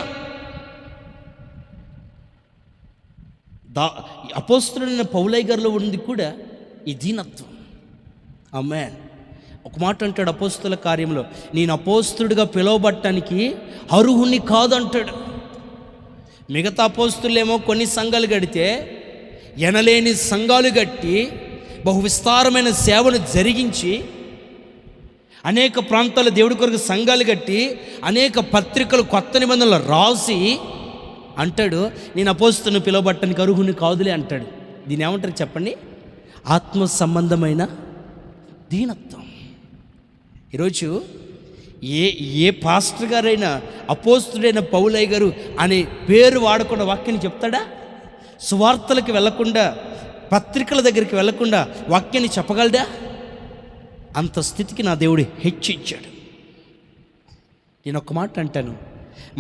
అపోస్తలుడైన పౌలయ్య గారిలో ఉంది కూడా ఈ దీనత్వం. ఆమేన్. ఒక మాట అంటాడు అపోస్తల కార్యంలో, నేను అపోస్తలుడిగా పిలువబడటానికి అర్హుని కాదు అంటాడు. మిగతా అపోస్తలులేమో కొన్ని సంఘాలు కడితే ఎనలేని సంఘాలు కట్టి బహు విస్తారమైన సేవను జరిగించి అనేక ప్రాంతాల్లో దేవుడి కొరకు సంఘాలు కట్టి అనేక పత్రికలు కొత్త నిబంధనలు రాసి అంటాడు, నేను అపోస్తలుని పిలువబడటానికి అర్హుని కాదులే అంటాడు. దీని ఏమంటారు చెప్పండి? ఆత్మ సంబంధమైన దీనత్వం. ఈరోజు ఏ పాస్టర్ గారైనా అపోస్తలుడైన పౌలయ్య గారు అనే పేరు వాడకుండా వాక్యాన్ని చెప్తాడా? సువార్తలకు వెళ్లకుండా, పత్రికల దగ్గరికి వెళ్లకుండా వాక్యాన్ని చెప్పగలడా? అంత స్థితికి నా దేవుడు హెచ్చించాడు. నేను ఒక మాట అంటాను,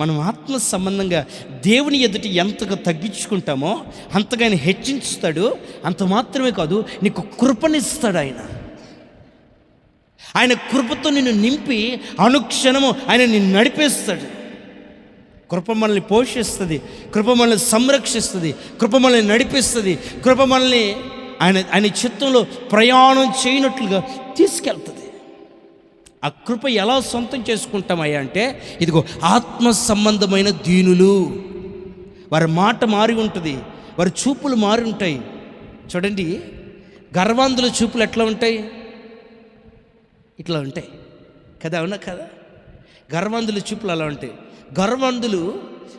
మనం ఆత్మ సంబంధంగా దేవుని ఎదుట ఎంతగా తగ్గించుకుంటామో అంతగా ఆయన హెచ్చించుతాడు. అంత మాత్రమే కాదు, నీకు కృపనిస్తాడు. ఆయన కృపతో నిన్ను నింపి అనుక్షణము ఆయన నిన్ను నడిపేస్తాడు. కృప మనల్ని పోషిస్తుంది, కృప మనల్ని సంరక్షిస్తుంది, కృప మనల్ని నడిపిస్తుంది, కృప మనల్ని ఆయన చిత్తంలో ప్రయాణం చేయనట్లుగా తీసుకెళ్తుంది. ఆ కృప ఎలా సొంతం చేసుకుంటామయ్యా అంటే, ఇదిగో ఆత్మ సంబంధమైన దీనులు. వారి మాట మారి ఉంటుంది, వారి చూపులు మారి ఉంటాయి. చూడండి, గర్వాంధుల చూపులు ఎట్లా ఉంటాయి? ఇట్లా ఉంటాయి కదా, అవునా కదా? గర్వాంధుల చూపులు అలా ఉంటాయి. గర్వాంధులు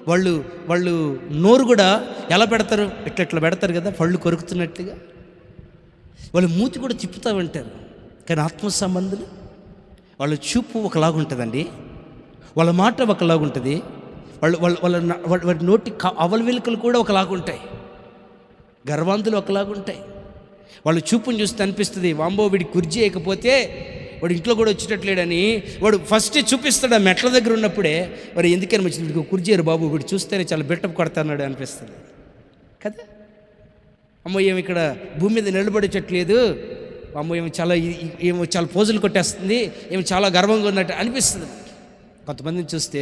వాళ్ళు నోరు కూడా ఎలా పెడతారు? ఇట్లా పెడతారు కదా, పళ్ళు కొరుకుతున్నట్టుగా. వాళ్ళు మూతి కూడా తిప్పుతూ ఉంటారు. కానీ ఆత్మ సంబంధులు వాళ్ళ చూపు ఒకలాగుంటుందండి, వాళ్ళ మాట ఒకలాగుంటుంది, వాళ్ళ నోటి అవలవెలుకలు కూడా ఒకలాగుంటాయి. గర్వాంధులు ఒకలాగుంటాయి. వాళ్ళ చూపుని చూస్తే అనిపిస్తుంది, వాంబో వీడి కుర్జీ వేయకపోతే వాడు ఇంట్లో కూడా వచ్చేటట్లేడని వాడు ఫస్ట్ చూపిస్తాడు. ఆ మెట్ల దగ్గర ఉన్నప్పుడే వాడు ఎందుకని వచ్చింది, వీడికి కుర్జీయరు బాబు, వీడు చూస్తేనే చాలా బెట్టపు కొడతాడు అనిపిస్తుంది కదా. అమ్మో ఏమి ఇక్కడ భూమి మీద నిలబడేటట్లేదు, అమ్మో ఏమో చాలా పోజులు కొట్టేస్తుంది, ఏమి చాలా గర్వంగా ఉన్నట్టు అనిపిస్తుంది. కొంతమందిని చూస్తే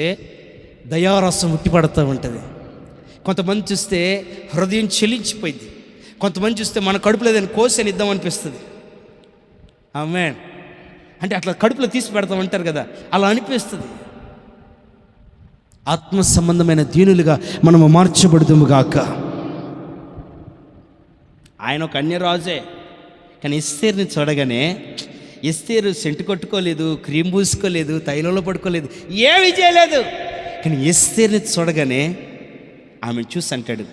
దయారసం ఉట్టిపడుతూ ఉంటుంది, కొంతమంది చూస్తే హృదయం చెలించిపోయింది, కొంతమంది చూస్తే మన కడుపులో ఏదైనా కోసని ఇద్దాం అనిపిస్తుంది. ఆమేన్. అంటే అట్లా కడుపులో తీసి పెడతామంటారు కదా, అలా అనిపిస్తుంది. ఆత్మ సంబంధమైన దీనులుగా మనము మార్చబడుదుము గాక. ఆయన ఒక అన్యరాజే, కానీ ఎస్తేరుని చూడగానే, ఎస్తేరు సెంటు కొట్టుకోలేదు, క్రీమ్ పూసుకోలేదు, తైలంలో పడుకోలేదు, ఏమీ చేయలేదు. కానీ ఎస్తేరుని చూడగానే ఆమె చూసి అంటాడు,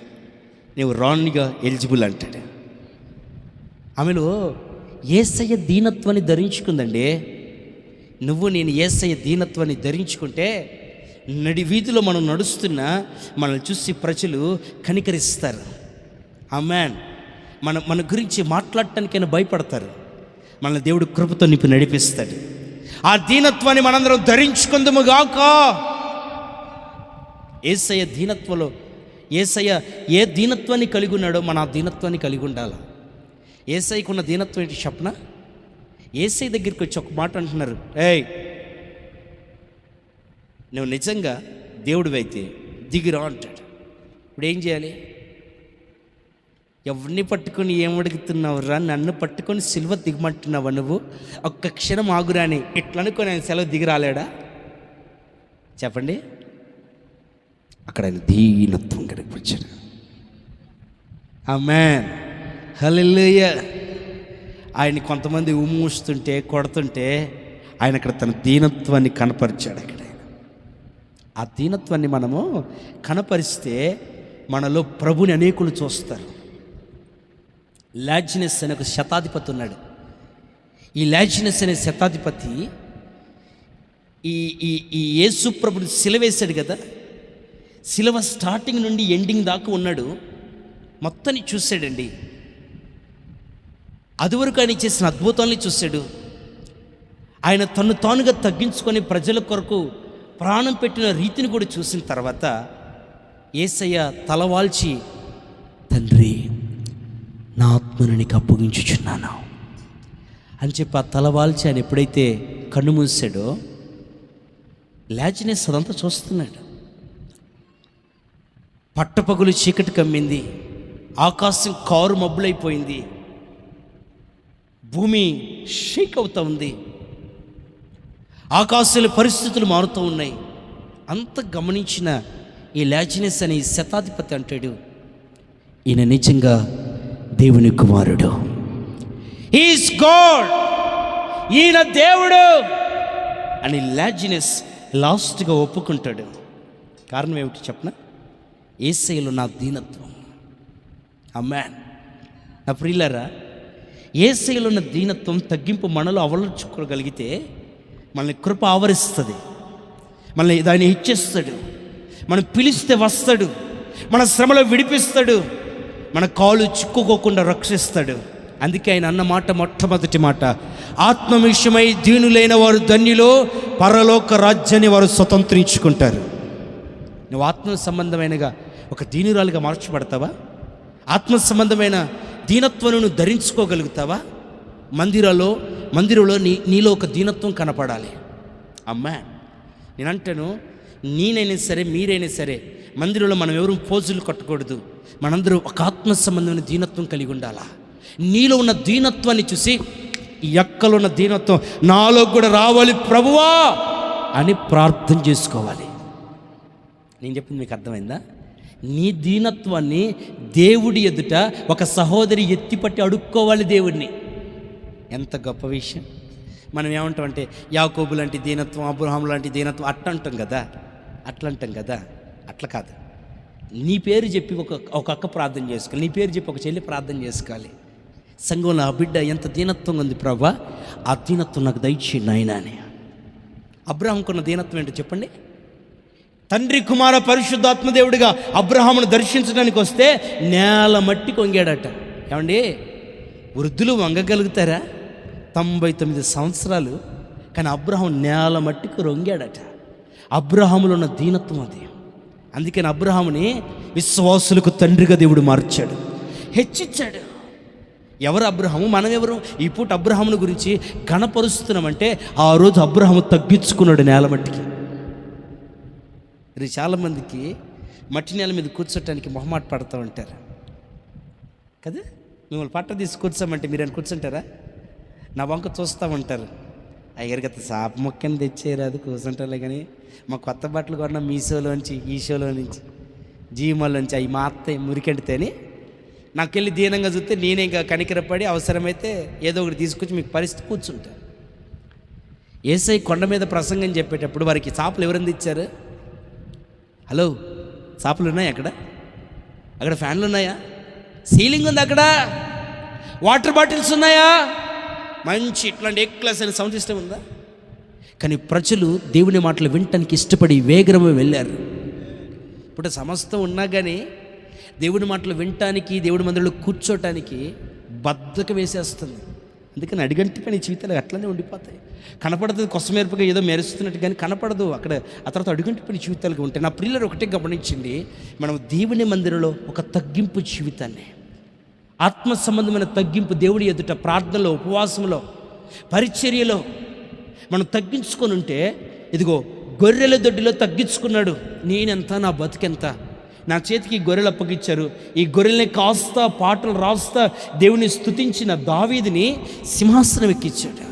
నీవు రాణిగా ఎలిజిబుల్ అంటాడు. ఆమెలో యేసయ్య దీనత్వాన్ని ధరించుకుందండి. నువ్వు నేను యేసయ్య దీనత్వాన్ని ధరించుకుంటే నడి వీధిలో మనం నడుస్తున్నా మనల్ని చూసి ప్రజలు కనికరిస్తారు. ఆమేన్. మన గురించి మాట్లాడటానికైనా భయపడతారు. మనల్ని దేవుడు కృపతో నింపి నడిపిస్తాడు. ఆ దీనత్వాన్ని మనందరం ధరించుకుందుము గాక. యేసయ్య దీనత్వంలో, యేసయ్య ఏ దీనత్వాన్ని కలిగి ఉన్నాడో మన ఆ దీనత్వాన్ని కలిగి ఉండాలి. యేసయ్యకున్న దీనత్వం ఏంటి చెప్పనా? యేసయ్య దగ్గరికి వచ్చి ఒక మాట అంటున్నారు, ఏయ్ నువ్వు నిజంగా దేవుడివైతే దిగిరా అంటాడు. ఇప్పుడు ఏం చేయాలి? ఎవరిని పట్టుకొని ఏమడుగుతున్నావురా, నన్ను పట్టుకొని సిలువ దిగమంటున్నావా నువ్వు? ఒక్క క్షణం ఆగురాని ఇట్లా అనుకొని ఆయన సెలవు దిగి రాలేడా? చెప్పండి. అక్కడ ఆయన దీనత్వం కనిపించాడు. ఆమేన్. హల్లెలూయా. ఆయన కొంతమంది ఉమ్మూస్తుంటే కొడుతుంటే ఆయన అక్కడ తన దీనత్వాన్ని కనపరిచాడు. అక్కడ ఆ దీనత్వాన్ని మనము కనపరిస్తే మనలో ప్రభుని అనేకులు చూస్తారు. లాజినస్ అనే ఒక శతాధిపతి ఉన్నాడు. ఈ లాజినస్ అనే శతాధిపతి ఈ ఈ ఈ యేసు ప్రభుని సిలువేశాడు కదా, సిలువ స్టార్టింగ్ నుండి ఎండింగ్ దాకా ఉన్నాడు. మొత్తాన్ని చూశాడండి. అదివరకు ఆయన చేసిన అద్భుతాలని చూశాడు. ఆయన తను తానుగా తగ్గించుకొని ప్రజల కొరకు ప్రాణం పెట్టిన రీతిని కూడా చూసిన తర్వాత యేసయ్య తలవాల్చి, తండ్రి నా ఆత్మను నీకు అప్పగించుచున్నాను అని చెప్పి ఆ తలవాల్చి ఆయన ఎప్పుడైతే కన్ను మూసాడో లాజినస్ అదంతా చూస్తున్నాడు. పట్టపగులు చీకటి కమ్మింది, ఆకాశం కారు మబ్బులైపోయింది, భూమి షేక్ అవుతూ ఉంది, ఆకాశాల పరిస్థితులు మారుతూ ఉన్నాయి. అంత గమనించిన ఈ లాజినస్ అనే ఈ శతాధిపతి అంటాడు, ఈయన నిజంగా దేవుని కుమారుడు, ఈజ్ గాడ్, ఈయన దేవుడు అని లాజినస్ లాస్ట్గా ఒప్పుకుంటాడు. కారణం ఏమిటి చెప్పనా? యేసయ్యలో నా దీనత్వం. ఆమేన్. నా ప్రియులారా, యేసయ్యలో ఉన్న దీనత్వం తగ్గింపు మనలో అవలంచుకోగలిగితే మనల్ని కృప ఆవరిస్తుంది, మనల్ని దాన్ని ఇచ్చేస్తాడు, మనం పిలిస్తే వస్తాడు, మన శ్రమలో విడిపిస్తాడు, మన కాలు చిక్కుకోకుండా రక్షిస్తాడు. అందుకే ఆయన అన్న మాట, మొట్టమొదటి మాట, ఆత్మ విషయమై దీనులైన వారు ధన్యులో, పరలోక రాజ్యాన్ని వారు స్వతంత్రించుకుంటారు. నువ్వు ఆత్మ సంబంధమైనగా ఒక దీనురాలుగా మార్చబడతావా? ఆత్మ సంబంధమైన దీనత్వాన్ని నువ్వు ధరించుకోగలుగుతావా? మందిరంలో నీలో ఒక దీనత్వం కనపడాలి. అమ్మా, నేనంటాను, నేనైనా సరే మీరైనా సరే మందిరంలో మనం ఎవరు పోజులు కట్టకూడదు. మనందరూ ఒక ఆత్మ సంబంధమైన దీనత్వం కలిగి ఉండాలా. నీలో ఉన్న దీనత్వాన్ని చూసి, ఈ ఎక్కలో ఉన్న దీనత్వం నాలో కూడా రావాలి ప్రభువా అని ప్రార్థన చేసుకోవాలి. నేను చెప్పింది మీకు అర్థమైందా? నీ దీనత్వాన్ని దేవుడి ఎదుట ఒక సహోదరి ఎత్తిపట్టి అడుక్కోవాలి దేవుడిని. ఎంత గొప్ప విషయం. మనం ఏమంటామంటే యాకోబు లాంటి దీనత్వం, అబ్రహాం లాంటి దీనత్వం అట్లా అంటాం కదా. అట్లా కాదు. నీ పేరు చెప్పి ఒక అక్క ప్రార్థన చేసుకోవాలి, నీ పేరు చెప్పి ఒక చెల్లి ప్రార్థన చేసుకోవాలి. సంఘంలో ఆ బిడ్డ ఎంత దీనత్వం ఉంది ప్రభా, ఆ దీనత్వం నాకు దయచేయండి నాయనా అని. అబ్రహాంకున్న దీనత్వం ఏంటో చెప్పండి. తండ్రి కుమార పరిశుద్ధాత్మదేవుడిగా అబ్రహామును దర్శించడానికి వస్తే నేల మట్టి కొంగాడట. ఏమండి, వృద్ధులు వంగగలుగుతారా? 99 సంవత్సరాలు, కానీ అబ్రహాం నేల మట్టికి రొంగాడట. అబ్రహాములో ఉన్న దీనత్వం అది. అందుకని అబ్రహాముని విశ్వాసులకు తండ్రిగా దేవుడు మార్చాడు, హెచ్చించాడు. ఎవరు అబ్రహాము? మనం ఎవరు? ఈ పూట అబ్రహాముని గురించి గణపరుస్తున్నామంటే ఆ రోజు అబ్రహాము తగ్గించుకున్నాడు నేల మట్టికి. ఇది చాలామందికి మట్టి నేల మీద కూర్చోటానికి మొహమాట పడుతూ ఉంటారు కదా. మిమ్మల్ని పట్ట తీసి కూర్చోమంటే మీరు అని కూర్చుంటారా? నా వంక చూస్తూ ఉంటారు. అయ్యారు కదా, సాప మొక్కని తెచ్చేయరు, అది కూర్చుంటారులే. కానీ మా కొత్త బట్టలు కొన్న మీషోలోంచి, ఈషోలో నుంచి, జీమోలోంచి అవి మా అత్త మురికెండితేని నాకెళ్ళి దీనంగా చూస్తే నేనే ఇంకా కనికరపడి అవసరమైతే ఏదో ఒకటి తీసుకొచ్చి మీకు పరిస్థితి కూర్చుంటా. యేసయ్య కొండ మీద ప్రసంగం చెప్పేటప్పుడు వారికి చాపలు ఎవరంది ఇచ్చారు? హలో, చాపలు ఉన్నాయా? అక్కడ ఫ్యాన్లు ఉన్నాయా? సీలింగ్ ఉంది అక్కడ? వాటర్ బాటిల్స్ ఉన్నాయా? మంచి ఇట్లాంటి ఏ క్లాస్ అయిన సౌండ్ సిస్టమ్ ఉందా? కానీ ప్రజలు దేవుని మాటలు వినటానికి ఇష్టపడి వేగరమే వెళ్ళారు. ఇప్పుడు సమస్తం ఉన్నా కానీ దేవుడి మాటలు వినటానికి, దేవుడి మందిరంలో కూర్చోటానికి బద్ధకం వేసేస్తుంది. అందుకని అడిగంటి పని జీవితాలు అట్లనే ఉండిపోతాయి. కనపడుతుంది కొసమేర్పుగా ఏదో మెరుస్తున్నట్టు, కానీ కనపడదు అక్కడ. ఆ తర్వాత అడుగంటి పని జీవితాలుగా ఉంటాయి. నా ప్రియులు ఒకటే గమనించండి, మనం దేవుని మందిరంలో ఒక తగ్గింపు జీవితాన్ని, ఆత్మ సంబంధమైన తగ్గింపు, దేవుడి ఎదుట ప్రార్థనలో, ఉపవాసంలో, పరిచర్యలో మనం తగ్గించుకొని ఉంటే, ఇదిగో గొర్రెల దొడ్డిలో తగ్గించుకున్నాడు. నేనెంత, నా బతికెంత, నా చేతికి గొర్రెలు అప్పగిచ్చారు, ఈ గొర్రెల్ని కాస్తా పాటలు రాస్తా దేవుని స్తుతించిన దావీదుని సింహాసనం ఎక్కించాడు.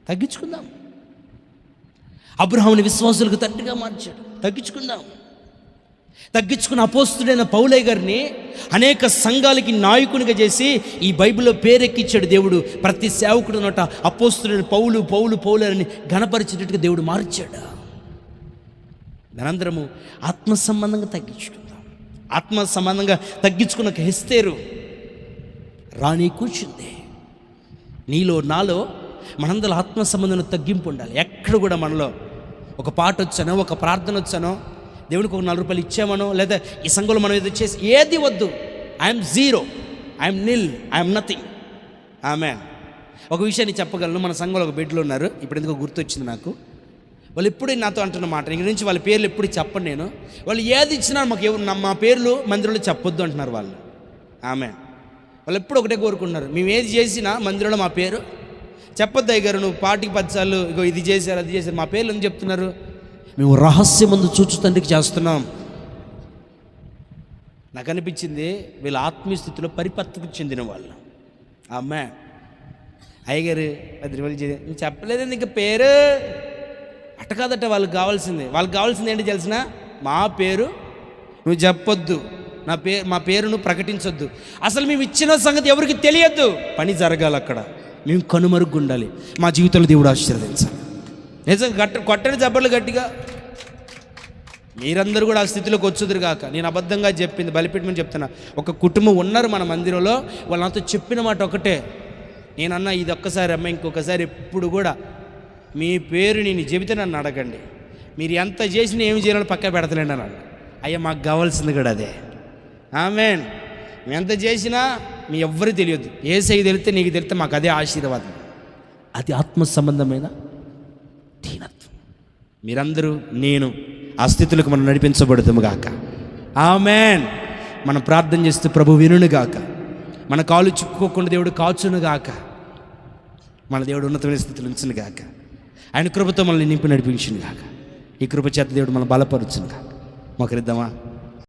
తగ్గించుకుందాం. అబ్రహాముని విశ్వాసులకు తండ్రిగా మార్చాడు. తగ్గించుకుందాం. తగ్గించుకున్న అపోస్తుడైన పౌలయ్య గారిని అనేక సంఘాలకి నాయకునిగా చేసి ఈ బైబిల్లో పేరెక్కించాడు దేవుడు. ప్రతి సేవకుడు నోట అపోస్తుడైన పౌలు పౌలు పౌలు అని ఘనపరిచేటట్టుగా దేవుడు మార్చాడు. దానంతరము ఆత్మ సంబంధంగా తగ్గించుకుందాం. ఆత్మ సంబంధంగా తగ్గించుకున్న హెస్తేరు రాణి కూర్చుంది. నీలో నాలో మనందరూ ఆత్మ సంబంధంలో తగ్గింపు ఉండాలి. ఎక్కడ కూడా మనలో ఒక పాట వచ్చానో, ఒక ప్రార్థన వచ్చానో, దేవుడికి ఒక 4 రూపాయలు ఇచ్చామనో, లేదా ఈ సంఘంలో మనం ఏదో చేసి ఏది వద్దు. I'm zero, I'm nil, I'm nothing. Amen. ఒక విషయాన్ని చెప్పగలను. మన సంఘంలో ఒక బిడ్డలు ఉన్నారు. ఇప్పుడు ఎందుకో గుర్తొచ్చింది నాకు. వాళ్ళు ఎప్పుడూ నాతో అంటున్న మాట, ఇంక నుంచి వాళ్ళ పేర్లు ఎప్పుడు చెప్పను నేను. వాళ్ళు ఏది ఇచ్చినా మాకు మా పేర్లు మందిరంలో చెప్పొద్దు అంటున్నారు వాళ్ళు. ఆమేన్. వాళ్ళు ఎప్పుడు ఒకటే కోరుకుంటున్నారు, మేము ఏది చేసినా మందిరంలో మా పేరు చెప్పొద్దు అయ్యగారు. నువ్వు 10 సార్లు ఇగో ఇది చేశారు అది చేశారు, మా పేర్లు ఎందుకు చెప్తున్నారు? మేము రహస్యమందు చూచు తండ్రికి చేస్తున్నాం. నాకు అనిపించింది వీళ్ళ ఆత్మీయ స్థితిలో పరిపక్వతకు చెందిన వాళ్ళు. అమ్మే అయ్యగారు 10 రూపాయలు నువ్వు చెప్పలేదండి ఇంకా పేరు అట్ట కాదట. వాళ్ళకి కావాల్సింది ఏంటి తెలిసిన? మా పేరు నువ్వు చెప్పొద్దు, మా పేరు నువ్వు ప్రకటించొద్దు, అసలు మేము ఇచ్చిన సంగతి ఎవరికి తెలియద్దు. పని జరగాలి అక్కడ, మేము కనుమరుగు ఉండాలి. మా జీవితంలో దేవుడు ఆశీర్వదించాలి. నిజంగా కొట్టని జబ్బర్లు గట్టిగా మీరందరూ కూడా ఆ స్థితిలోకి వచ్చుదురు కాక. నేను అబద్ధంగా చెప్పింది బలిపెట్టమని చెప్తున్నా. ఒక కుటుంబం ఉన్నారు మన మందిరంలో, వాళ్ళు నాతో చెప్పిన మాట ఒకటే. నేనన్నా ఇది ఒక్కసారి అమ్మ, ఇంకొకసారి ఎప్పుడు కూడా మీ పేరు నేను చెబితే నన్ను అడగండి, మీరు ఎంత చేసినా ఏమి చేయాలో పక్క పెడతలేండి అన్నాడు. అయ్యా మాకు కావాల్సింది కూడా అదే. ఆమేన్. మేము ఎంత చేసినా మీ ఎవ్వరు తెలియదు, యేసయ్య తెలిస్తే నీకు తెలిస్తే మాకు అదే ఆశీర్వాదం. అది ఆత్మ సంబంధమైన దీనత్వం. మీరందరూ నేను ఆ స్థితులకు మనం నడిపించబడతాము గాక. ఆమేన్. మనం ప్రార్థన చేస్తూ ప్రభు వినును గాక. మన కాలు చిక్కుకోకుండా దేవుడు కాచును గాక. మన దేవుడు ఉన్నతమైన స్థితిలో ఉంచును గాక. ఆయన కృపతో మనల్ని నింపి నడిపించును గాక. ఈ కృప చేత దేవుడు మనం బలపరుచును గాక. మొకరిద్దామా?